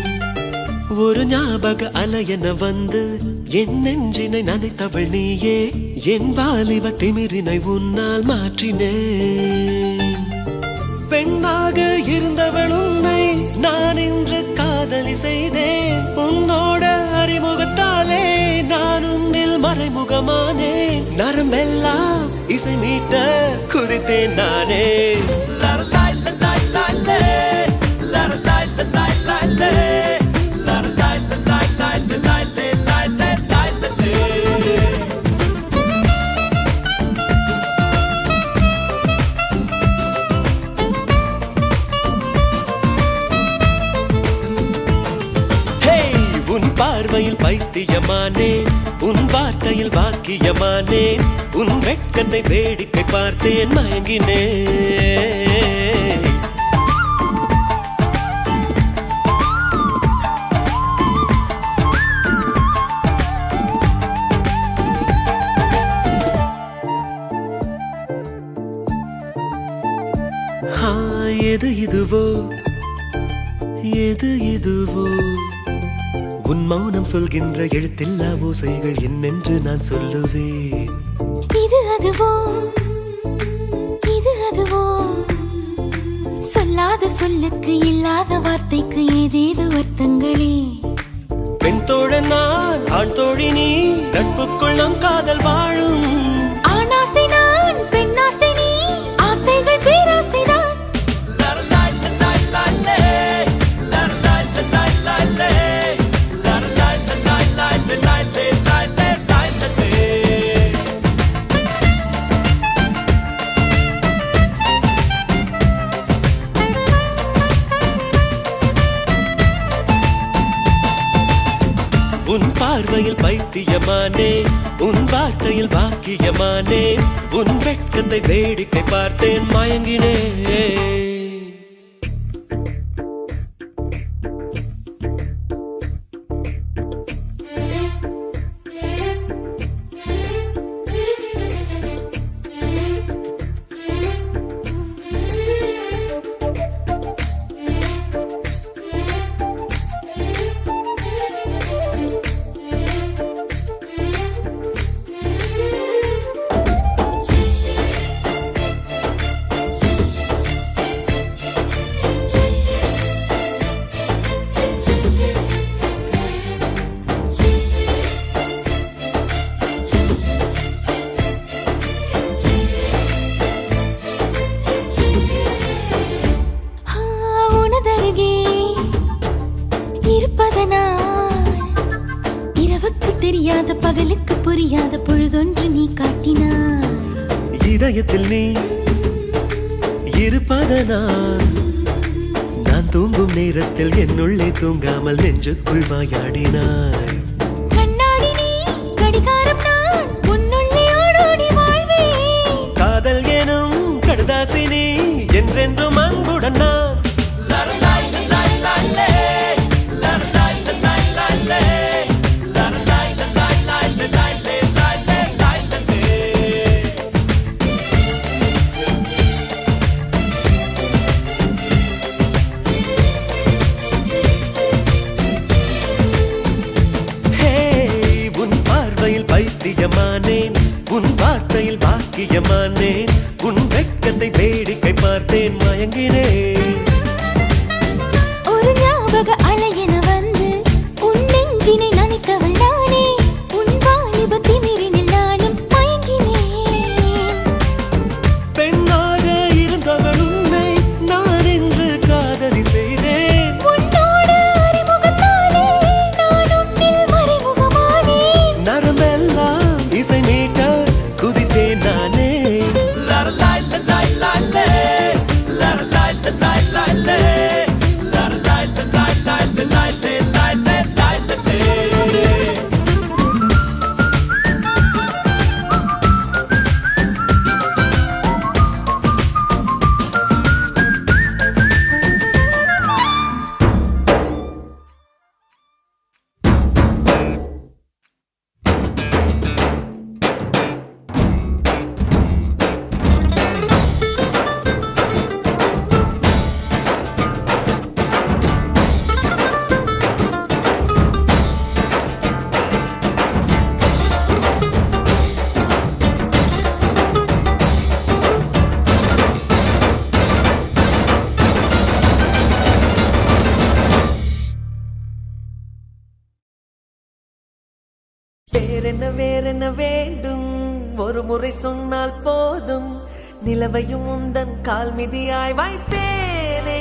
S2: ஒரு ஞாபக அலையென வந்து என் நெஞ்சினை நனைத்தவள் நீயே, என் வாலிப திமிரினை உன்னால் மாற்றினேன். பெண்ணாக இருந்தவள் உன்னை நான் இன்று காதலி செய்தேன். உன்னோட அறிமுகத்தாலே நான் உன்னில் மறைமுகமானே. நரம்பெல்லாம் இசை மீட்ட குதித்தேன் நானே. பார்வையில் பைத்தியமானேன், உன் வார்த்தையில் வாக்கியமானேன், உன் வெட்கத்தை வேடிக்கை பார்த்தேன் மயங்கினேன். எது இதுவோ எது இதுவோ, உன் மௌனம் சொல்கின்ற எழுத்தில்லா ஓசைகள் என்னென்று நான் சொல்லுவேன்.
S6: இது அதுவோ இது அதுவோ, சொல்லாத சொல்லுக்கு இல்லாத வார்த்தைக்கு ஏதேது அர்த்தங்களே.
S2: பெண் தோழன் நான், ஆண் தோழி நீ, நட்புக்குள் நம் காதல் வாழும்.
S6: ஆணாசை நான், பெண்ணாசை நீ, ஆசைகள் பேராசைதான்.
S2: உன் பார்வையில் பைத்தியமானே, உன் வார்த்தையில் வாக்கியமானே, உன் வெட்கத்தை வேடிக்கை பார்த்தேன் மயங்கினேன்.
S6: தெரியாத பகலுக்கு புரியாத பொழுதொன்று நீ காட்டினாய்.
S2: இதயத்தில் நீ இருப்பதனால் நான் தூங்கும் நேரத்தில் என்னுள்ளே தூங்காமல் நெஞ்சுக்குள் வாயாடினாய்.
S6: கண்ணாடி நீ, கடிகாரம் நான், உன்னுள்ளே ஓடோடி வாழ்வேன்.
S2: காதல் எனும் கடுதாசி நீ, என்றென்றும் அன்புடன் நான். பைத்தியமானேன், உன் வார்த்தையில் வாக்கியமானேன், உன் வெட்கத்தை வேடிக்கை பார்த்தேன் மயங்கினேன்.
S6: ஒரு ஞாபக அலையென வந்து உன் நெஞ்சினை நனைத்தவள் நானே, உன் வாலிப திமிரினில் நானும் மயங்கினேன்.
S2: பெண்ணாக இருந்தவள் உன்னை நான் இன்று காதலி செய்தேன்.
S6: உன்னோட அறிமுகத்தாலே நான் உன்னில் மறைமுகமானேன்.
S2: நரம்பெல்லாம் இசை மீட்ட வேறென்ன வேண்டும் ஒரு முறை சொன்னால் போதும் நிலவையும் உந்தன் கால் மிதியாய் வைப்பேனே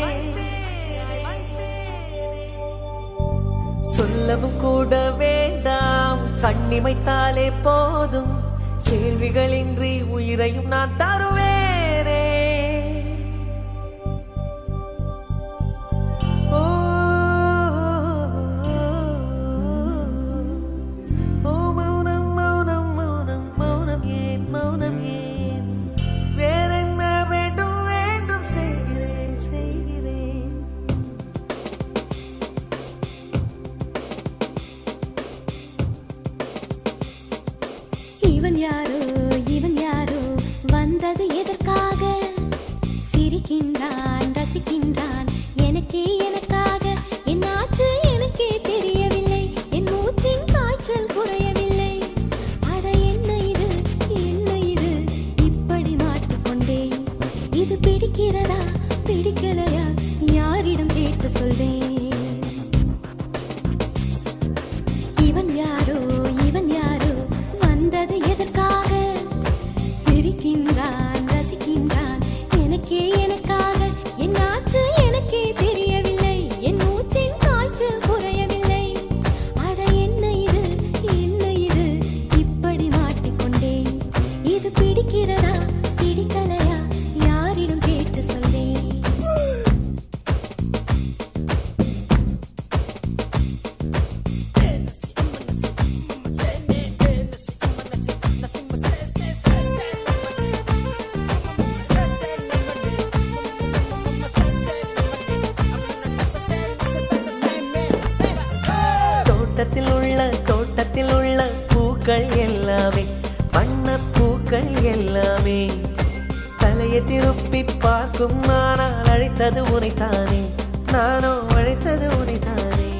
S2: சொல்லவும் கூட வேண்டாம் கண்ணிமைத்தாலே போதும் கேள்விகளின்றி உயிரையும் நான் தருவேனே
S6: இவன் யாரோ வந்தது எதற்காக சிரிக்கின்றான் ரசிக்கின்றான் எனக்காக என்னாச்சு எனக்கே தெரியவில்லை என் மூச்சின் காய்ச்சல் குறையவில்லை அட என்ன இது இப்படி மாட்டிக்கொண்டேன் இது பிடிக்கிறதா பிடிக்கலையா யாரிடம் கேட்டு சொல்வேன் இவன் யாரோ வந்தது எதற்காக சிரிக்கின்றான் ரசிக்கின்றான் எனக்காக என்னாச்சு எனக்கே தெரியவில்லை என் மூச்சின் காய்ச்சல் குறையவில்லை அட என்ன இது இப்படி மாட்டிக்கொண்டேன் இது பிடிக்கிறதா பிடிக்கலையா யாரிடம் கேட்டு சொல்வேன் தோட்டத்தில் உள்ள பூக்கள் எல்லாமே வண்ணப் பூக்கள் எல்லாமே தலையை திருப்பி பார்க்கும் ஆனால் அழைத்தது உனைத்தானே நானோ அழைத்தது உனைத்தானே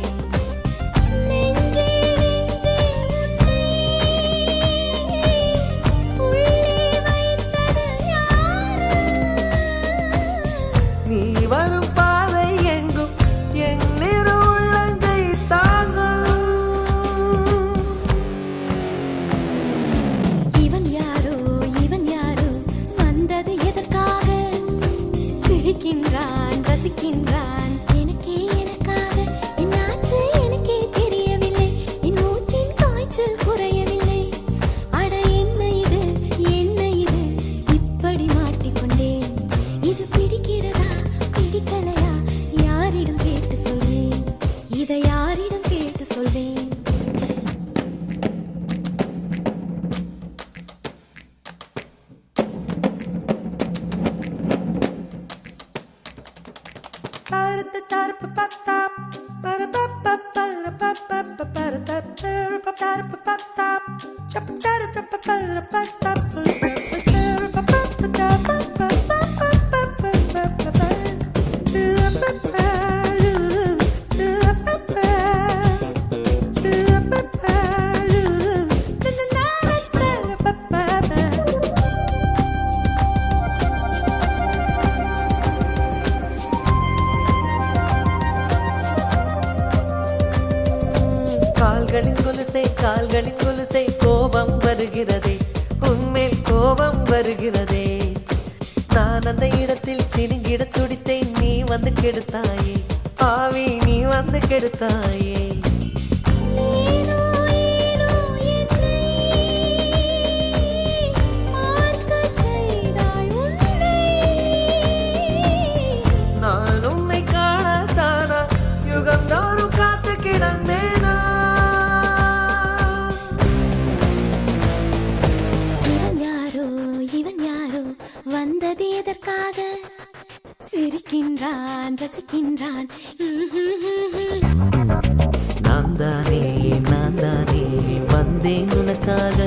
S6: நீ வரும் பாதை எங்கும் என் உள்ளங்கை தாங்கும் இவன் யாரோ வந்தது எதற்காக சிரிக்கின்றான் ரசிக்கின்றான் எனக்காக என்னாச்சு எனக்கே தெரியவில்லை என் மூச்சின் காய்ச்சல் குறையவில்லை அட என்ன இது இப்படி மாட்டிக்கொண்டேன் இது பிடிக்கிறதா பிடிக்கலையா யாரிடம் கேட்டு சொல்வேன் இதை யாரிடம் கேட்டு சொல்வேன்
S2: கால்களின் கொலுசை கோபம் வருகிறதே உன்மேல் கோபம் வருகிறதே நான் அந்த இடத்தில் சினுங்கிட துடித்தேன் நீ வந்து கெடுத்தாயே ஆவி நீ வந்து கெடுத்தாயே நான் உன்னை காணத்தானா யுகந்தோறும் காத்து கிடந்தேனா
S6: வந்தது எதற்காக சிரிக்கின்றான் ரசிக்கின்றான்
S2: நான் தானே வந்தேன் உனக்காக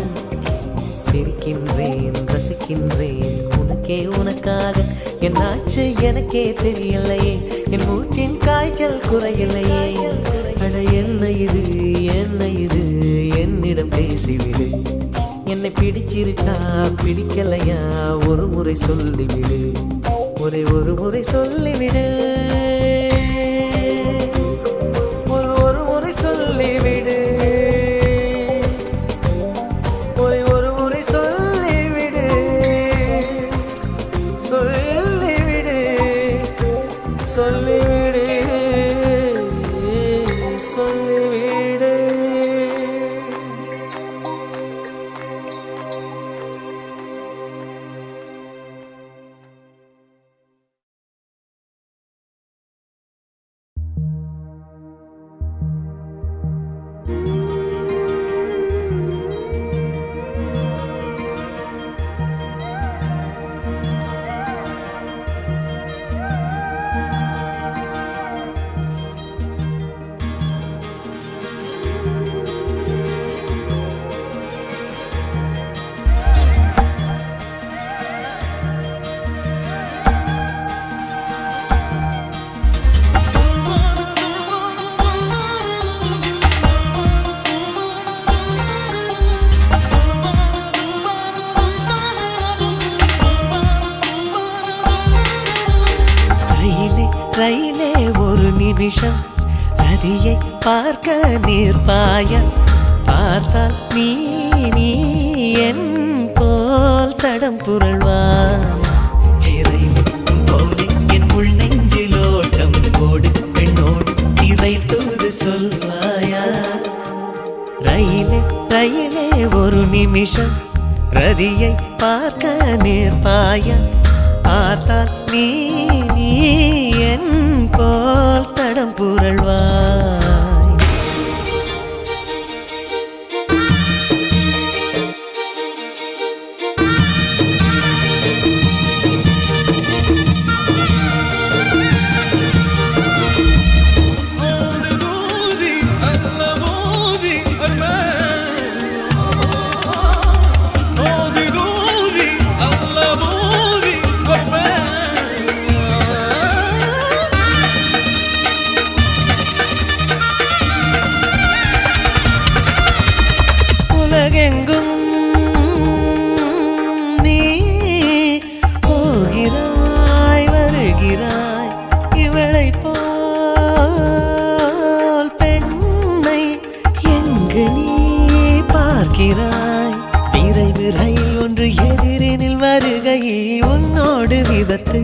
S2: சிரிக்கின்றேன் ரசிக்கின்றேன் உனக்காக என்னாச்சு எனக்கே தெரியலையே என் மூச்சின் காய்ச்சல் குறையலையே அட என்ன இது என்னிடம் பேசிவிடு என்னை பிடிச்சிருக்கா பிடிக்கலையா ஒரு முறை சொல்லிவிடு ஒரு முறை சொல்லிவிடு ஒரு முறை சொல்லிவிடு நிமிஷம் நதியை பார்க்க நீர்ப்பாய பார்த்தால் நீ என் போல் தடம் புரள்வாய் போலே என் உள் நெஞ்சிலோட்டம் ஓடு பெண்ணோடு இறை தூது சொல்வாயா ரயிலே ரயிலே ஒரு நிமிஷம் ரதியை பார்க்க நேர்பாய பார்த்தால் நீ என் போல் தடம் புரள்வாய் உலகெங்கும் நீ போகிறாய் வருகிறாய் இவளை போல் பெண்ணை எங்கு நீ பார்க்கிறாய் விரைவு ரயில் ஒன்று எதிரினில் வருகையில் உன்னோடு விபத்து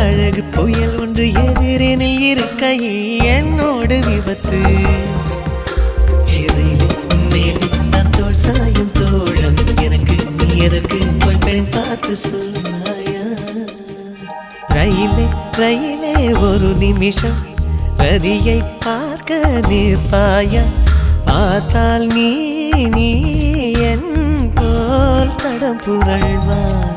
S2: அழகு புயல் ஒன்று எதிரினில் இருக்கையில் என்னோடு விபத்து சாயும் தோழன் எனக்கு நீ எதற்கு போய் பெண் பார்த்து சொல்வாயா ரயிலே ரயிலே ஒரு நிமிஷம் ரதியை பார்க்க நிற்பாயா பார்த்தால் நீ என் போல் தடம் புரள்வாய்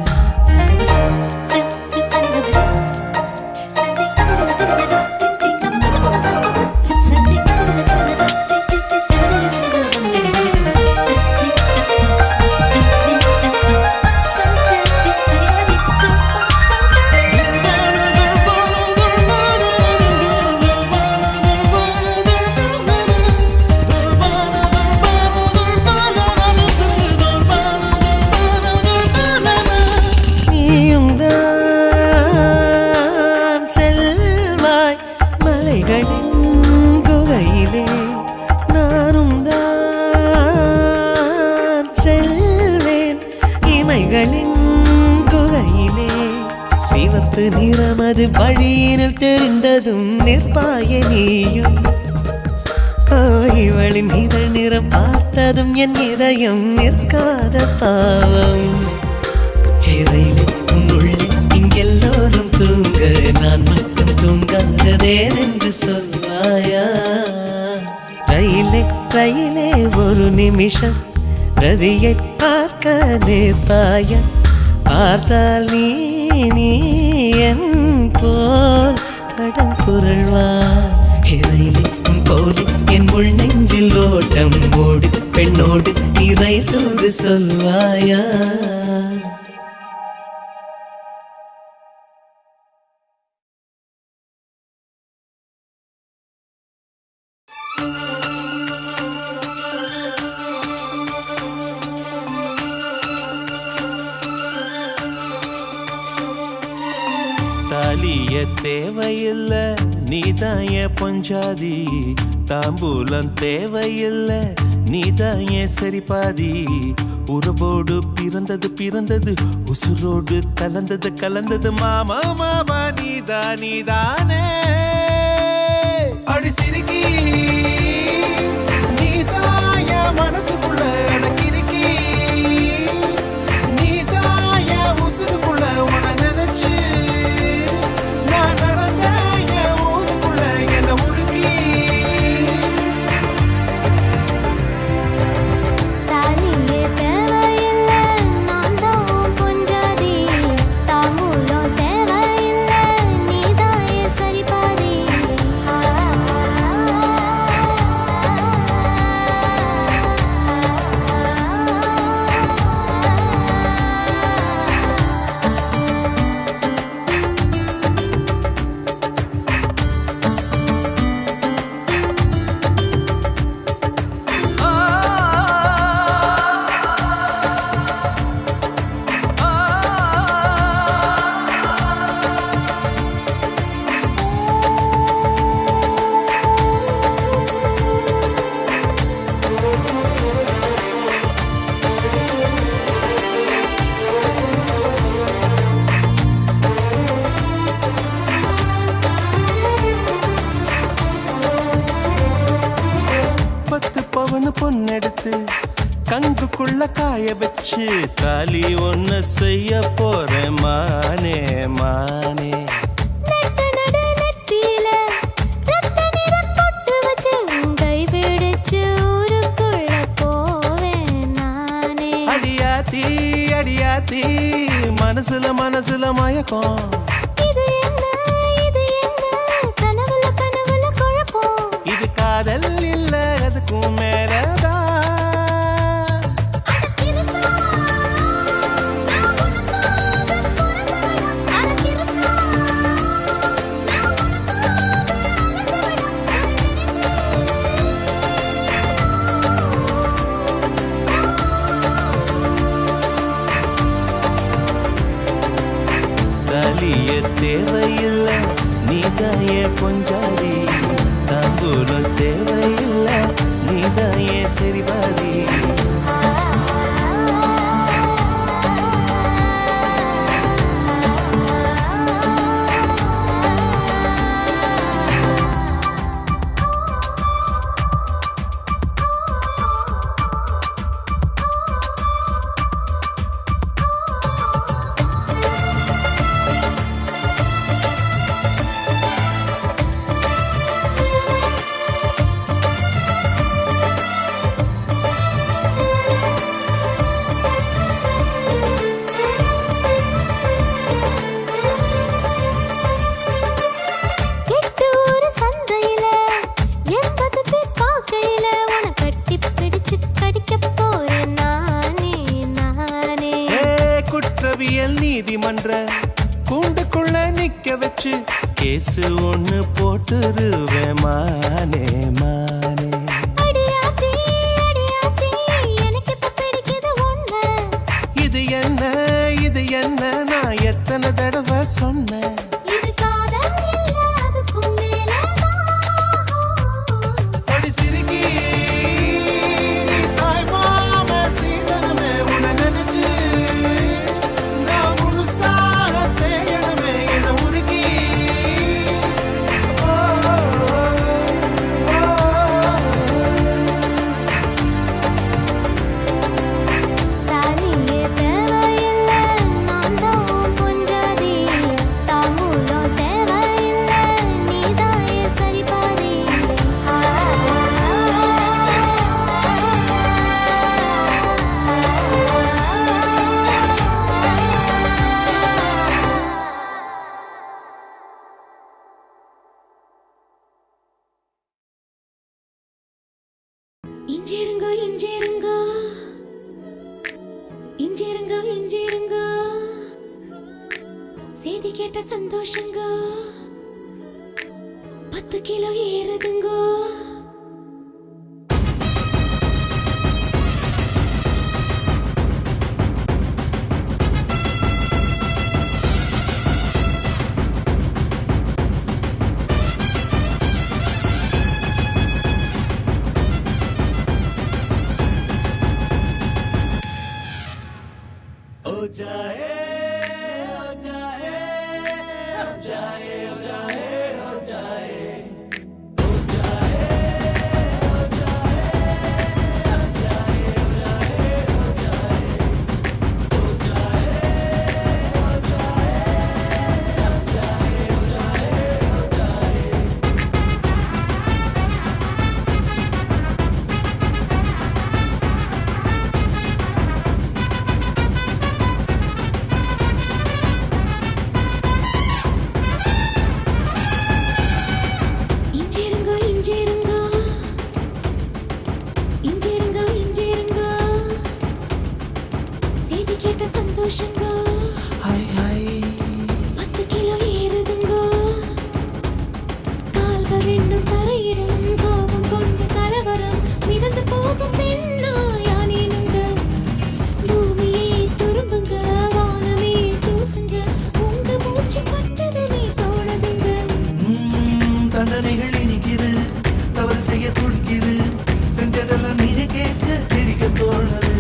S2: சிவப்பு நிறமது வழியினில் தெரிந்ததும் நிற்பாய நீயும் இவளின் இதழ் நிறம் பார்த்ததும் என் இதயம் நிற்காத பாவம் உள்ளே இங்கெல்லோரும் தூங்க நான் மட்டும் தூங்காததேன் என்று சொல்வாயா ரயிலே ரயிலே ஒரு நிமிஷம் ரதியை பார்க்க நிற்பாயா பார்த்தால் நீ என் போல் தடம் புரள்வாய் ரயிலே போலே என் உள் நெஞ்சில் ஓட்டம் ஓடு பெண்ணோடு இறை தூது சொல்வாயா
S4: தாலிய தேவையில்ல நீதாய பொஞ்சாதி தாம்பூலம் தேவையில்ல நீதாய சரிபாதி உறவோடு பிறந்தது உசுரோடு கலந்தது மாமா மாமா நீதானே அடி சிரிக்கி நீதாய மனசுக்குள்ள எனக்கு இருக்கி நீதாய உசுருக்குள்ள உன நினைச்சு காய வச்சு தாலி ஒன்னு செய்ய போறேன் மானே மானே.
S6: நட்ட நட நெத்தியில ரத்த நிறம் பொட்டு வச்சு உன் கை பிடிச்சு ஊருக்குள்ள போவேன் நானே.
S4: அடியாத்தி அடியாத்தி மனசுல மனசுல மயக்கம்.
S6: இது என்ன கனவுல கனவுல குழப்பம்.
S4: இது காதல் இல்ல அதுக்கும் மேலதான். தாலிய தேவையில்லை நீதாயே பொஞ்சாதி. தாம்பூலம் தேவையில்லை நீதாயே சரிபாதி. நீதிமன்ற கூண்டுக்குள்ள நிக்க வச்சு கேசு ஒண்ணு போட்டுருவேன் மானே மானே. இது என்ன நான் எத்தனை தடவை சொன்னேன்.
S6: செய்தி கேட்ட சந்தோஷங்க 10 கிலோ ஏறுதுங்க.
S4: தண்டனைகள் இனிக்குது, தவறு செய்ய துடிக்குது, செஞ்சதெல்லாம் நீங்க கேட்க தெரிக்க தோணுது.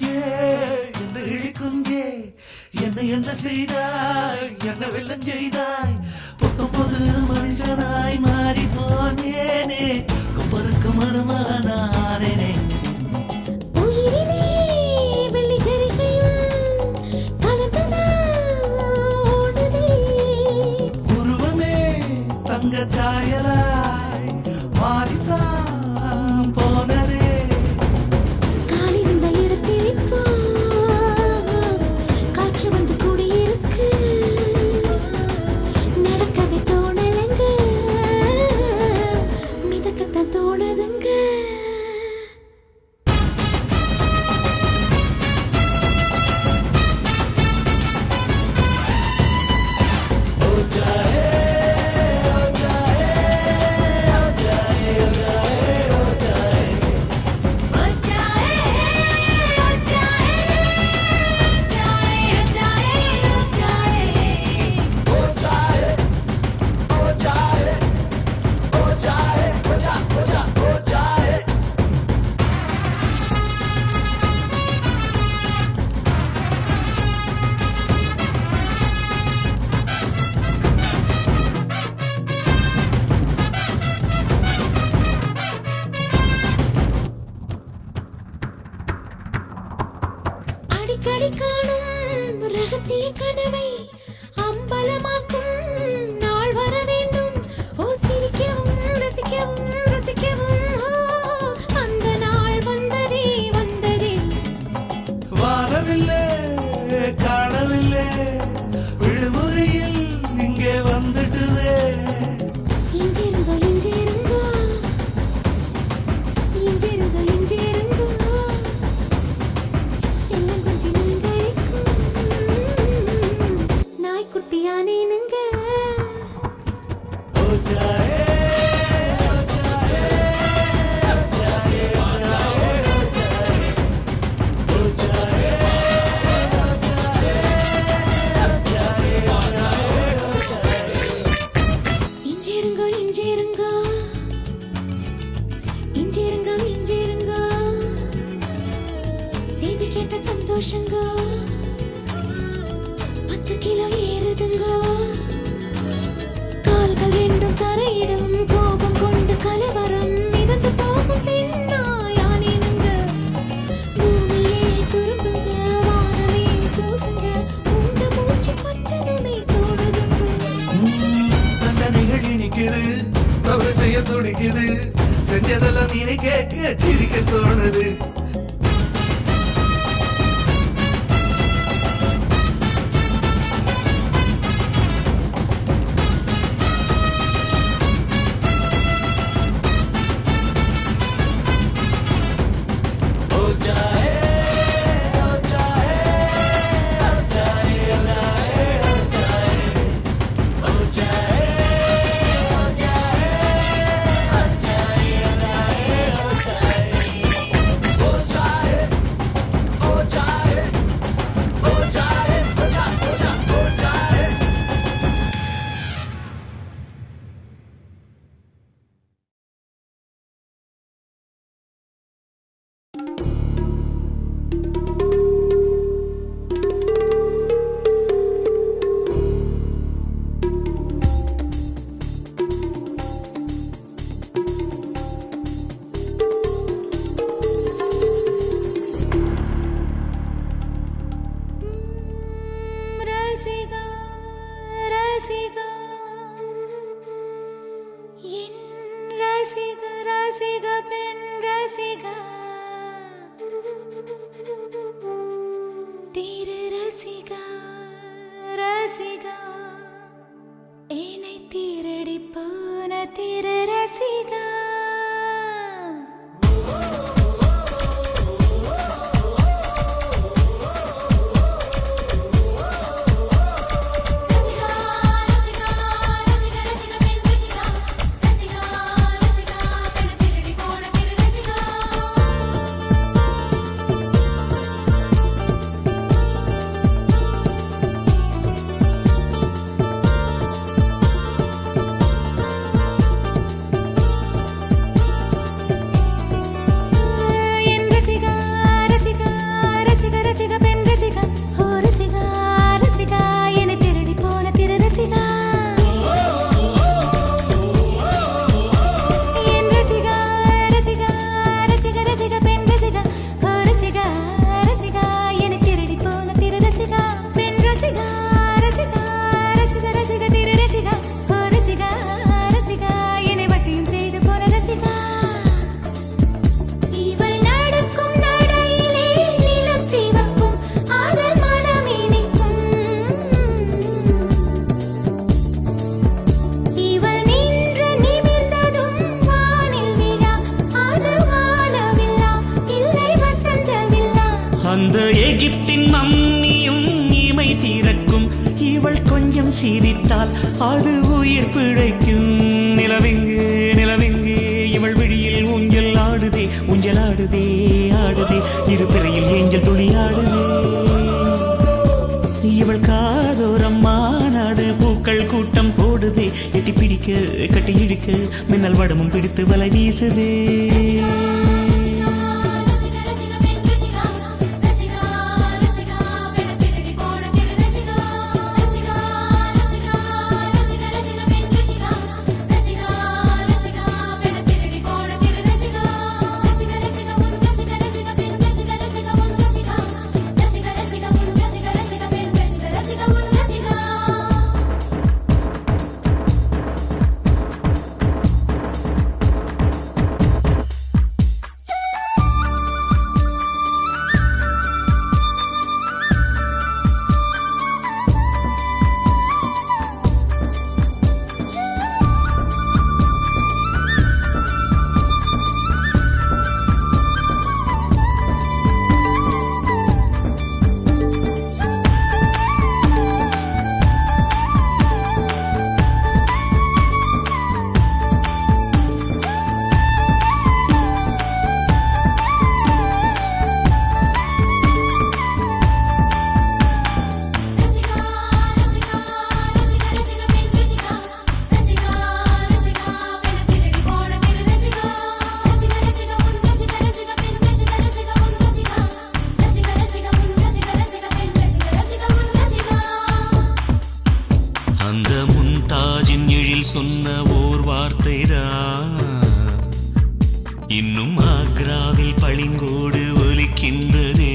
S4: குஞ்சே என்று இழிக்குஞ்சே என்னை என்ன செய்தாய் என்ன வெள்ளம் செய்தாய் புத்தம்பது மனுஷனாய் மாறி போனேனே கொப்பருக்கு மருமானானேனே
S6: உயிரிலே வெள்ளி ஜரிகையும் கலந்துதான் ஓடுதே.
S4: உருவமே தங்க சாயலாய் மாறித்தான் போனதே
S6: காலிருந்த இடத்தில் இப்போ காற்று வந்து கூடியிருக்கு. நடக்கவே தோணலங்க, மிதக்கத்தான் தோணுதுங்க. அடிக்கடி காணும் ரகசிய கனவை அம்பலமாக்கும் நாள் வர வேண்டும். ஓ சிரிக்கவும் ரசிக்கவும் ருசிக்கவும் அந்த நாள் வந்ததே வந்ததே.
S4: வாரவில்லை காணவில்லை விடுமுறையில் இங்கே வந்துட்டுதே
S6: இஞ்சிருங்கோ இஞ்சிருங்கோ இஞ்சிருங்கோ இஞ்சிருங்கோ செல்லம் கொஞ்சம் நீங்களுக்கும் நாய்க்குட்டியானேனுங்க. இஞ்சிருங்கோ இஞ்சிருங்கோ இஞ்சிருங்கோ இஞ்சிருங்கோ செய்தி கேட்ட சந்தோஷங்கோ 10 கிலோ ஏறுதுங்கோ. கால்கள் ரெண்டும் தரையிடும் கோபம் கொண்டு கலவரம் மிதந்து போகும் பெண்ணாயானேனுங்க. பூமியே துரும்புங்க வானமே தூசுங்க உங்க மூச்சு பட்டதுமே தோணுதுங்க.
S4: தண்டனைகள் இனிக்குது தவறு செய்ய துடிக்குது செஞ்சதெல்லாம் நீ கேட்க சிரிக்க தோணுது
S6: ரசிகா ரசிகா என் ரசிக ரசிக பெண் ரசிகா திரு ரசிகா ரசிகா என்னை திருடி போன திரு ரசிகா.
S9: அந்த எகிப்தின் மம்மியும் இமை திறக்கும். இவள் கொஞ்சம் சிரித்தால் அது உயிர் பிழைக்கும். நிலவெங்கு நிலவெங்கு இவள் விழியில் ஊஞ்சல் ஆடுதே, ஊஞ்சல் ஆடுதே, ஆடுதே. இரு பிறையில் ஏஞ்சல் துளி ஆடுதே. இவள் காதோரம் மாநாடு பூக்கள் கூட்டம் போடுதே. எட்டி பிடிக்க கட்டி இழுக்க மின்னல் வடமும் பிடித்து வலை வீசுதே. சொன்ன ஓர் வார்த்தைதான் இன்னும் ஆக்ராவில் பளிங்கோடு ஒலிக்கின்றதே.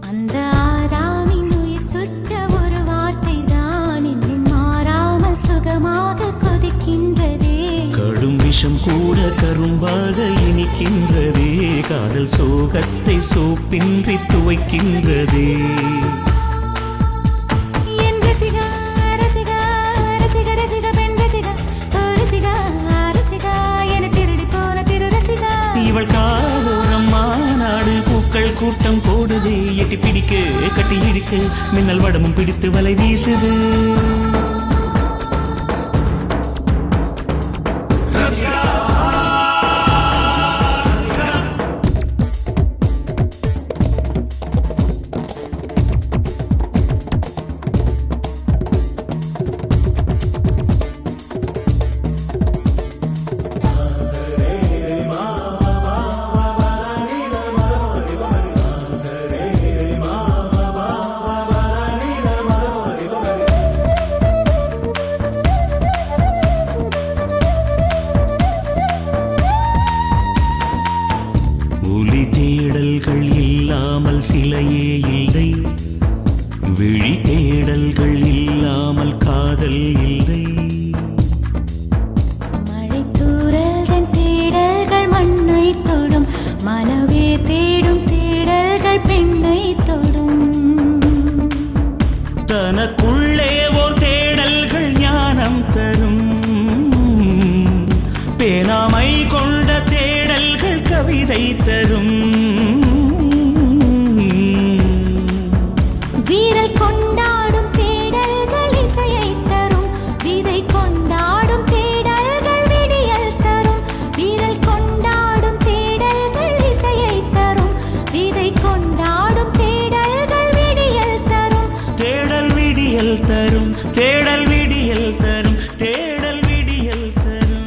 S6: அந்த ஆதாமின் உயிர் சுட்ட ஒரு வார்த்தை தான் இன்னும் மாறாமல் சுகமாக கொதிக்கின்றதே.
S9: கடும் விஷம் கூட கரும்பாக இனிக்கின்றதே. காதல் சோகத்தை சோப்பின்றி துவைக்கின்றதே. இவள் காதோரம் மாநாடு பூக்கள் கூட்டம் போடுதே. எட்டி பிடிக்க கட்டி இழுக்க மின்னல் வடமும் பிடித்து வலை வீசுது. தேடல்கள் இல்லாமல் சிலையே இல்லை. விழி தேடல்கள் இல்லாமல் காதல் இல்லை.
S6: மழை தூறல் தேடல்கள் மண்ணை தொடும். மனவே தேடும் தேடல்கள் பெண்ணை தொடும்.
S9: தனக்குள்ளே ஓர் தேடல்கள் ஞானம் தரும். பேனாமை கொண்ட தேடல்கள் கவிதை தரும்.
S6: வீரல் கொண்டாடும் தேடல்கள் இசையை தரும். விதை கொண்டாடும் தேடல்கள் விடியல் தரும். வீரல் கொண்டாடும் தேடல்கள் இசையை தரும். விதை கொண்டாடும் தேடல்கள் விடியல் தரும்.
S9: தேடல் விடியல் தரும். தேடல் விடியல் தரும். தேடல் விடியல் தரும்.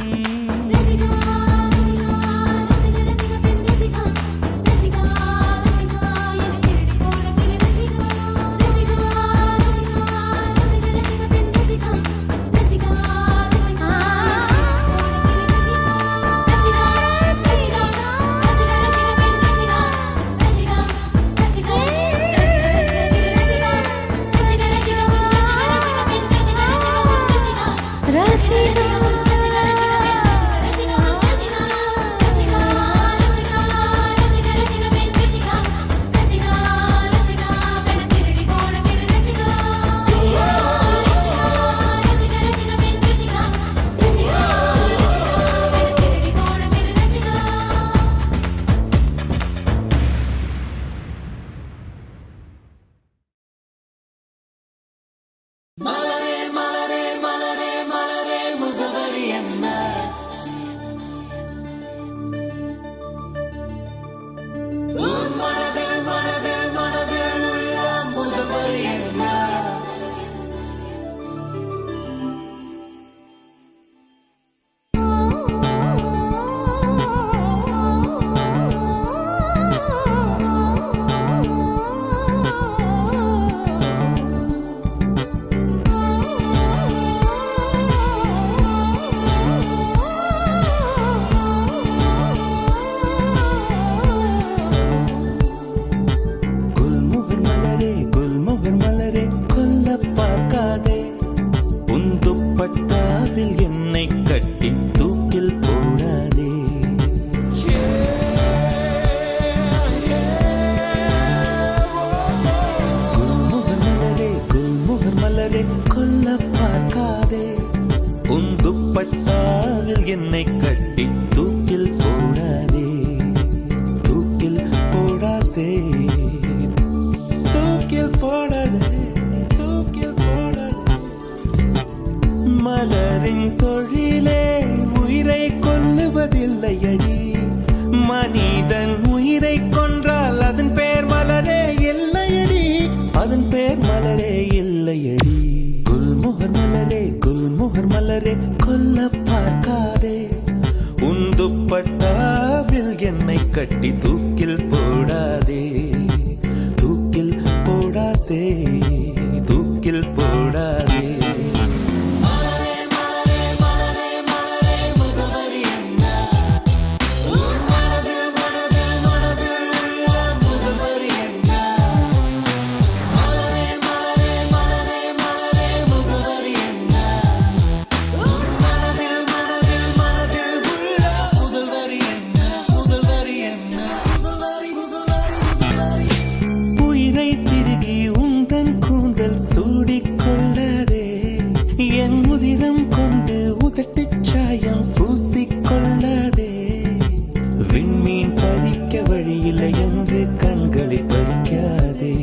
S2: பறிக்காதே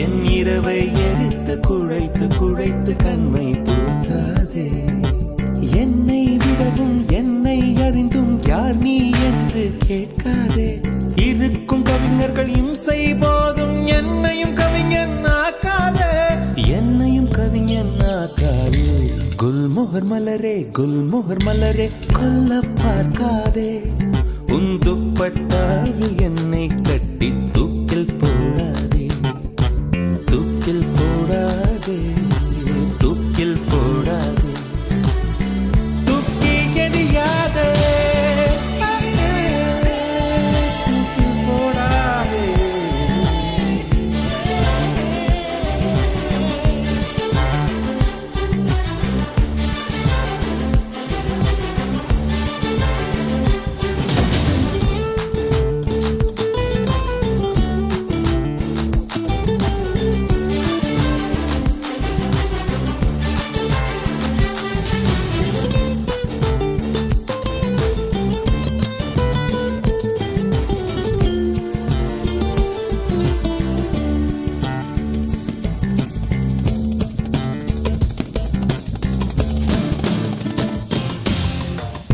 S2: என் இரவை எரித்து குழைத்து குழைத்து கண்மை பூசாதே என்னை விடவும் என்னை அறிந்தும் யார் நீ என்று கேட்காதே இருக்கும் கவிஞர்கள் இம்சை போதும் என்னையும் கவிஞன் ஆக்காதே என்னையும் கவிஞன் ஆக்காதே குல்மோகர் மலரே கொல்ல பார்க்காதே உன் துப்பட்டாவில் என்னை கட்டி தூக்கில் போடாதே தூக்கில் போடாதே தூக்கில் போடாதே தூக்கி எறியாதே தூக்கில் போடாதே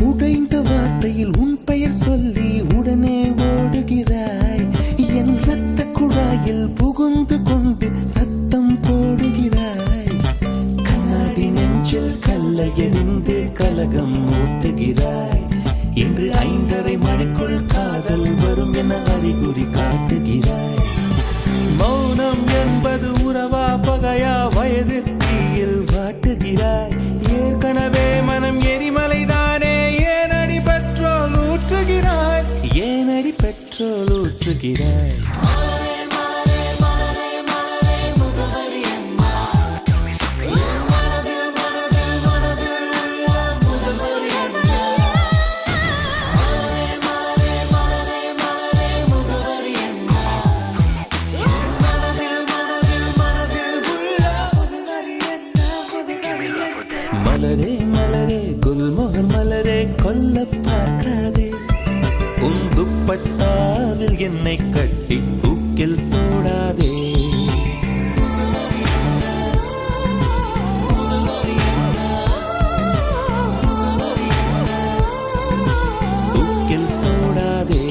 S2: உடைந்த வார்த்தையில் உன் பெயர் சொல்லி உடனே ஓடுகிறாய் என் ரத்த குழாயில் புகுந்து கொண்டு சத்தம் போடுகிறாய் கண்ணாடி நெஞ்சில் கல்லை எறிந்து கலகம் ஊட்டுகிறாய் இன்று 5:30 மணிக்குள் காதல் வரும் என அறிகுறி காட்டுகிறாய் மௌனம் என்பது உறவா பகையா வயது தீயில் வாட்டுகிறாய் ஏற்கனவே மனம் எரிமலைதானே ஏனடி பெட்ரோல் ஊற்றுகிறாய் மலரே மலரே குல்மோகர் மலரே கொல்ல பார்க்காதே உன் துப்பட்டாவில் என்னை கட்டி தூக்கில் போடாதே தூக்கில் போடாதே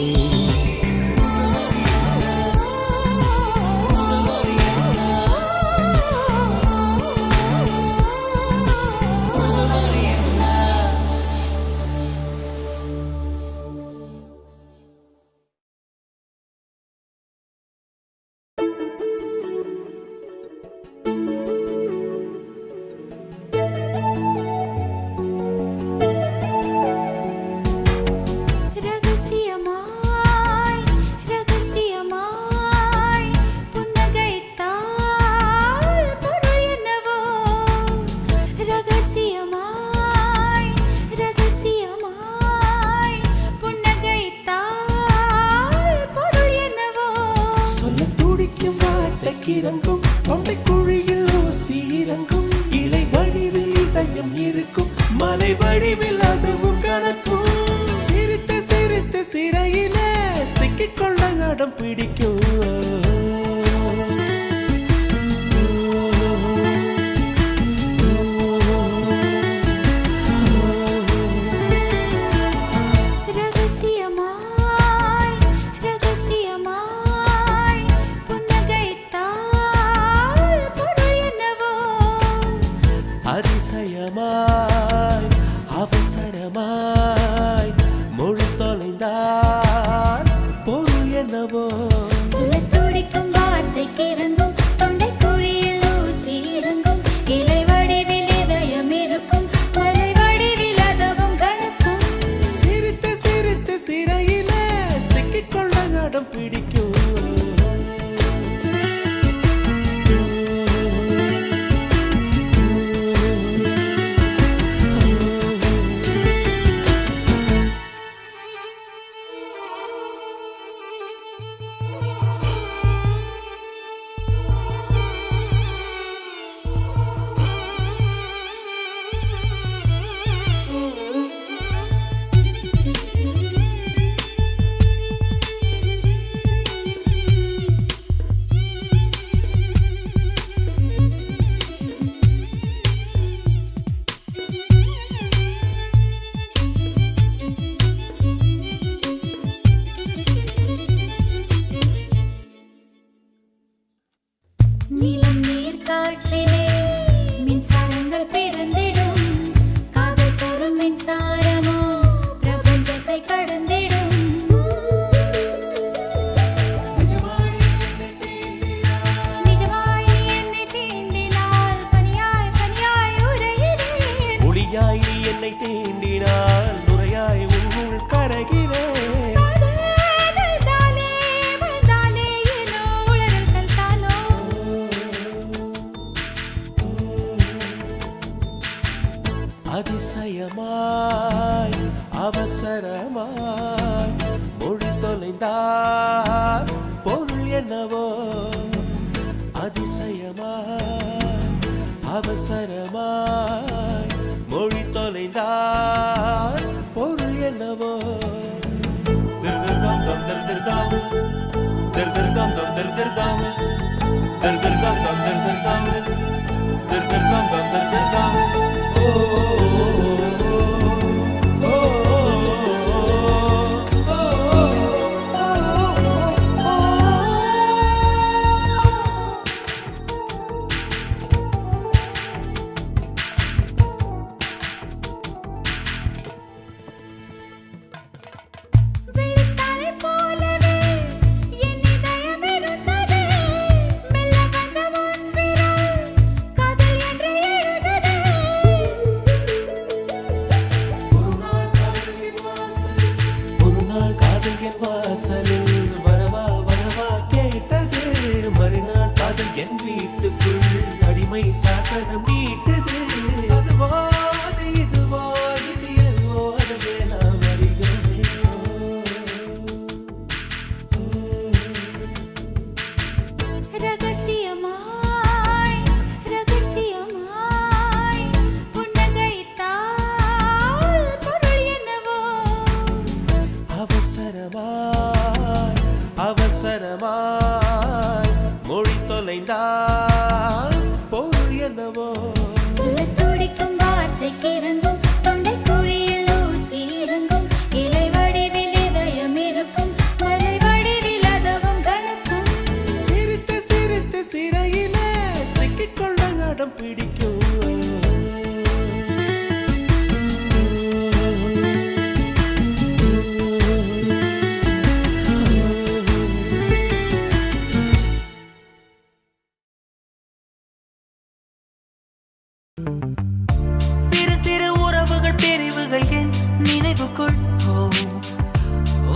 S2: இறங்கும் தொண்டை குழியில் ஊசி இறங்கும் இலை வடிவில் இதயம் இருக்கும் மலை வடிவில் அதுவும் கணக்கும் சிரித்து சிரித்து சிறையிலே சிக்கிக்கொள்ள இடம் பிடிக்கும் அதிசயமாய் அவசரமாய் மொழி தொலைந்தால் பொருள் என்னவோ
S6: நிலம் நீர் காற்றிலே மின்சாரங்கள் பிறந்திடும் காதல் தரும் மின்சாரமோ பிரபஞ்சத்தை கடந்திடும் நிஜமாய் நீ என்னை தீண்டினால் பனியாய் பனியாய் உறைகிறேன்
S2: ஒளியாய் நீ என்னை தீண்டினால் நுரையாய் உன்னுள் கரைகிறேன்
S6: தாலே வந்தாலே ஏனோ உளறல்கள் தானோ
S2: அதிசயமாய் அவசரமாய் மொழி தொலைந்தால் பொருள் என்னவோ அதிசயமாய் அவசரமாய் மொழி தொலைந்தால் பொருள் என்னவோ திருதிர்தாம் தம் திருதிர்தாம் திருதிர்தாம் தம் திருதிர்தாம் திருதிர்தாம் தம் திருதிர்தாம் திருதிர்தாம் தம் திருதிர்தாம் ஓ
S6: வெள்ளித்தாரை போலவே என் இதயம் இருந்தது மெல்ல வந்த உன் விரல் காதல் என்று எழுதது
S2: ஒரு நாள் காதல் என் வாசலில் வரவா வரவா கேட்டது மறுநாள் காதல் என் வீட்டுக்குள் அடிமை சாசனம் நீட்டது அதுவோ அது இதுவோ இது எதுவோ அதுவே நாம் அறிகிறோமே
S6: ரகசியமாய் ரகசியமாய் புன்னகைத்தால் பொருள் என்னவோ
S2: அவசரமாய் அவசரமாய் மொழி தொலைந்தால் பொருள் என்னவோ
S6: சொல்லத் துடிக்கும் வார்த்தைக்கு இறங்கும் தொண்டை குழியில் ஊசி இறங்கும் இலை வடிவில் இதயம் இருக்கும் மலை வடிவில் அதவும் கனக்கும்
S2: சிரித்து சிரித்து சிறையிலே சிக்கிக்கொள்ள இடம் பிடிக்கும்
S3: சிறு சிறு உறவுகள் பிரிவுகள் என் நினைவுக்குள்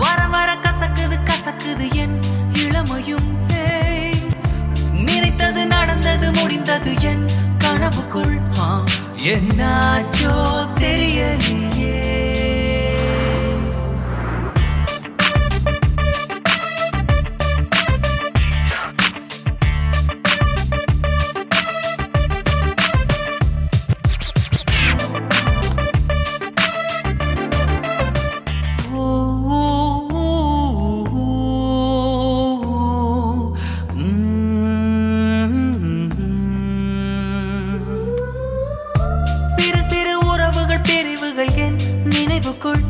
S3: வர வர கசக்குது கசக்குது என் இளமையும் ஏய். நினைத்தது நடந்தது முடிந்தது என் கனவுக்குள் என்னாச்சோ தெரியலையே சிறு சிறு உறவுகள் பிரிவுகள் என் நினைவுக்குள்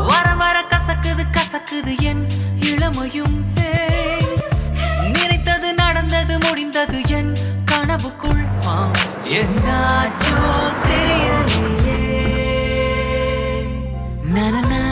S3: வர வர கசக்குது கசக்குது என் இளமையும் ஏய். நினைத்தது நடந்தது முடிந்தது என் கனவுக்குள் என்னாச்சோ தெரியலையே நனனா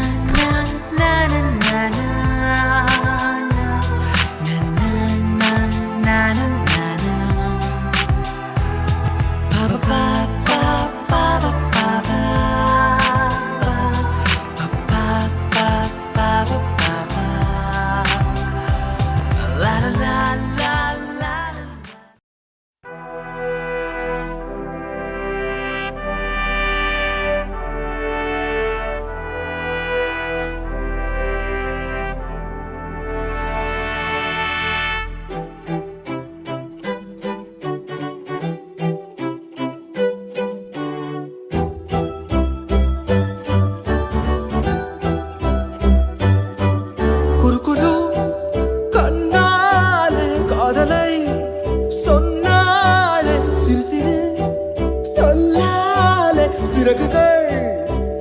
S4: சிறகுகள்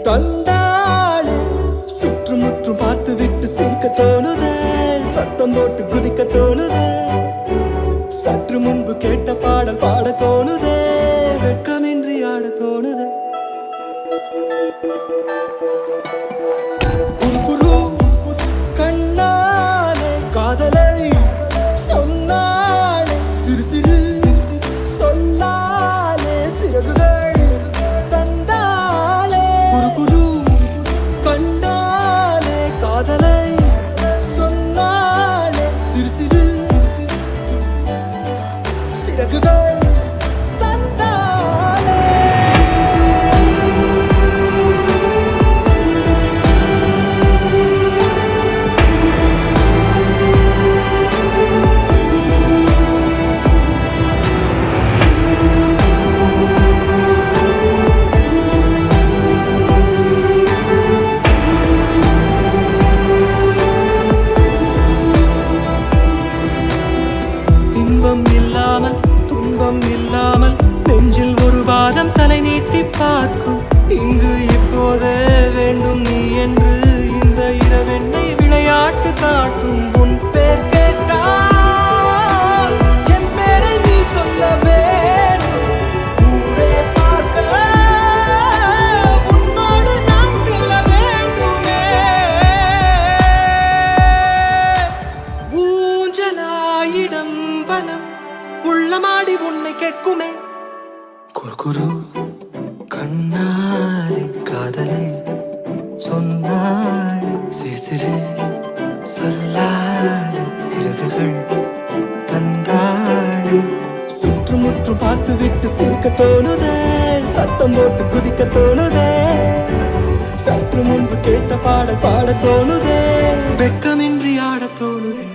S4: தந்தாளே சுற்றுமுற்றும் பார்த்து விட்டு சிரிக்க தோணுதே சத்தம் போட்டு குதிக்க தோணுதே சற்று முன்பு கேட்ட பாடல் பாட தோணுதே வெட்கமின்றி ஆட தோணுதே குரு கண்ணாலே காதலை சொன்னாலே சிறு சிறு சொல்லாலே சிறகுகள் தந்தாலே குரு கண்ணாலே காதலை சொன்னாலே சிறு சிறு சிறகுகள் நெஞ்சில் ஒரு வாதம் தலை நீட்டி பார்க்கும் இங்கு இப்போதே வேண்டும் நீ என்று இந்த இரவெண்ணை விளையாட்டு காட்டும் உன் பேர் கேட்டால் என் பேரை நீ சொல்ல வேண்டும் ஊரே பார்க்க உன்னோடு நான் செல்ல வேண்டுமே ஊஞ்சலாயிடம் பலம் உள்ளமாடி உன்னை கேட்குமே குரு கண்ணாலே காதலை சொன்னாலே சிறு சொல்லாலே சிறகுகள் தந்தாலே சுற்றுமுற்றும் பார்த்து விட்டு சிரிக்க தோணுதே சத்தம் போட்டு குதிக்க தோணுதே சற்று முன்பு கேட்ட பாடல் பாட தோணுதே வெட்கமின்றி ஆட தோணுதே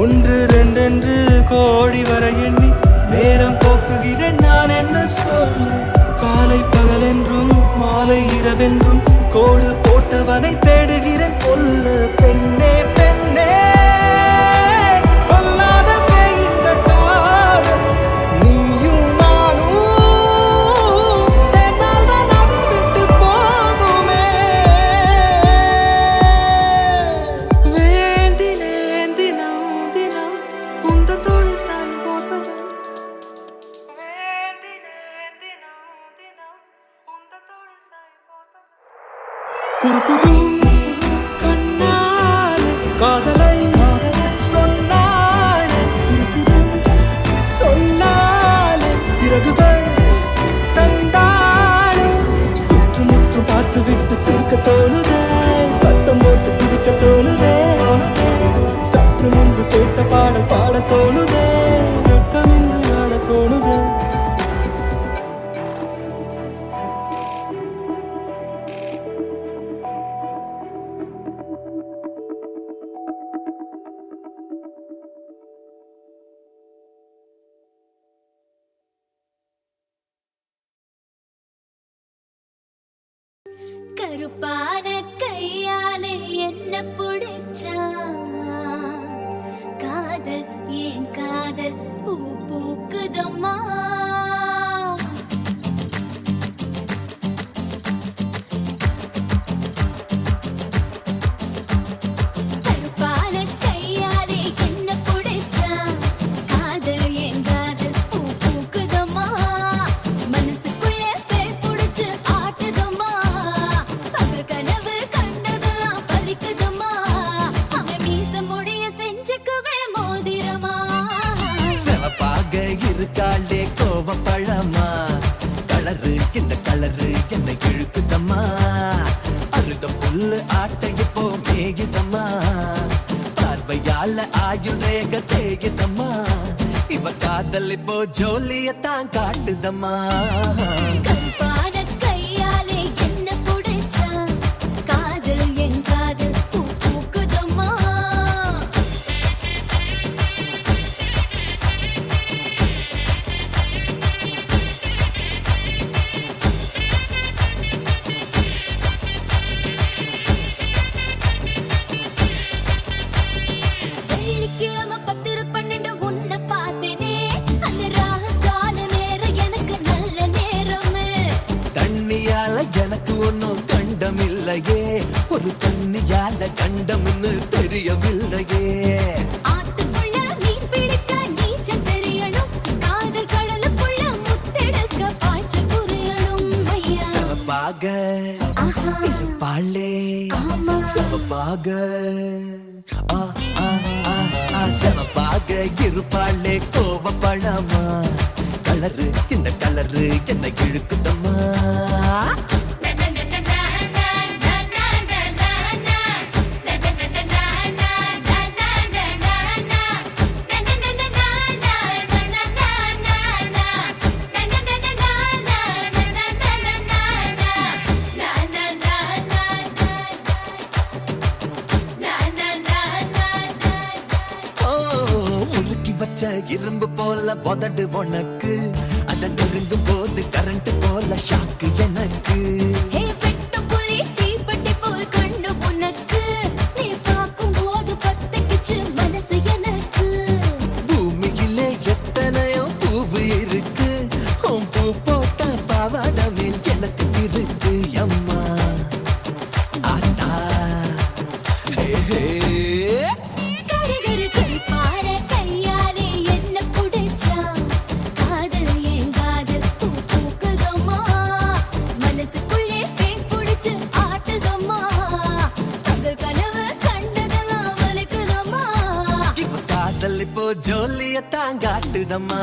S4: ஒன்று ரெண்டென்று கோடி வர எண்ணி நேரம் போக்குகிறேன் நான் என்ன சொல்ல காலை பகலென்றும் மாலை இரவென்றும் கோடு போட்டவனை தேடுகிறேன் கொல்ல பெண்ணே பெண்ணே பொல்லாத இந்த காலம் நீயும் நானும் சேர்ந்தால் தான் அது விட்டு போகுமே வேண்டினேன் தினம் தினம் உந்த தோளில் சாயும் போட்டவன் வேண்டினேன் தினம் தினம் உந்த தோளில் சாயும் போட்டவன் குரு கண்ணாலே காதலை சொன்னாலே சிறு சிறு சொன்னாலே சிறகுகள் தந்தாலே சுற்றுமுற்றும் பார்த்து விட்டு சிரிக்க தோணுதே சத்தம் போட்டு குதிக்க தோணுதே சற்று முன்பு கேட்ட பாடல் பாட தோணுதே வெட்கமின்றி ஆட தோணுதே
S6: கருப்பான கையாலே என்ன புடிச்சா காதல் ஏன் காதல் பூ பூக்குதம்மா கருப்பான கையாலே என்ன புடிச்சா காதல் ஏன் காதல் பூ பூக்குதம்மா மனசுக்குள்ள பேய் புடிச்சு ஆட்டுதம்மா பகல் கனவு கண்டதெல்லாம் பலிக்குதம்மா அவன் மீச முடிய செஞ்சுக்குவே மோதிரமா
S2: சிவப்பாக இருக்காளே கோவப்பழமா கலரு இந்த கலரு என்னை இழுக்குதம்மா அருக புல்லு ஆட்டை இப்போ மேகிதம்மா பார்வையால ஆயுள் ரேக தேகிதம்மா இவ காதல் இப்போ ஜோலியத்தான் காட்டுதம்மா
S6: கருப்பான கையாலே என்ன புடிச்சா காதல் என் காதல் பூ பூக்குதம்மா
S4: கண்டம்னு தெரியவில்லையே.
S6: ஆத்துக்குள்ள மீன் பிடிக்க நீச்சல் தெரியணும், காதல் கடலுக்குள்ள முத்தெடுக்க பாய்ச்சல் புரியணும் ஐயா.
S4: சிவப்பாக
S6: ஆஹா.
S4: இருப்பாளே
S6: ஆமா.
S4: சிவப்பாக ஆ, ஆ, ஆ, ஆ, சிவப்பாக இருப்பாளே கோவப்படாமா. கலரு இந்த கலரு என்ன இழுக்குதம்மா. ஓ, உருக்கி வச்ச இரும்பு போல உதடு உனக்கு, அத நெருங்கும் போது கரண்ட் போல ஷாக்கு எனக்கு.
S6: ஹே வெட்டும் புலி தீப்பெட்டி போல் கண்ணு உனக்கு, நீ பார்க்கும்போது பத்திக்கிச்சு மனசு எனக்கு.
S4: பூமியிலே எத்தனையோ பூவு இருக்கு, உன் பூ போட்ட பாவாடமே எனக்கு இருக்கு அம்மா. ஆட்டா ஹே ஹே.
S6: கருகரு கருப்பார கையாலே என்ன புடிச்சான், காதல் ஏன் காதல் பூ பூக்குதம்மா, மனசுக்குள்ளே பேய் புடிச்சு ஆட்டுதம்மா, தங்கள் கனவு கண்டதெல்லாம் வலிக்குதம்மா.
S4: இவ காதல் இப்போ ஜோலிய தாங்காட்டுதம்மா.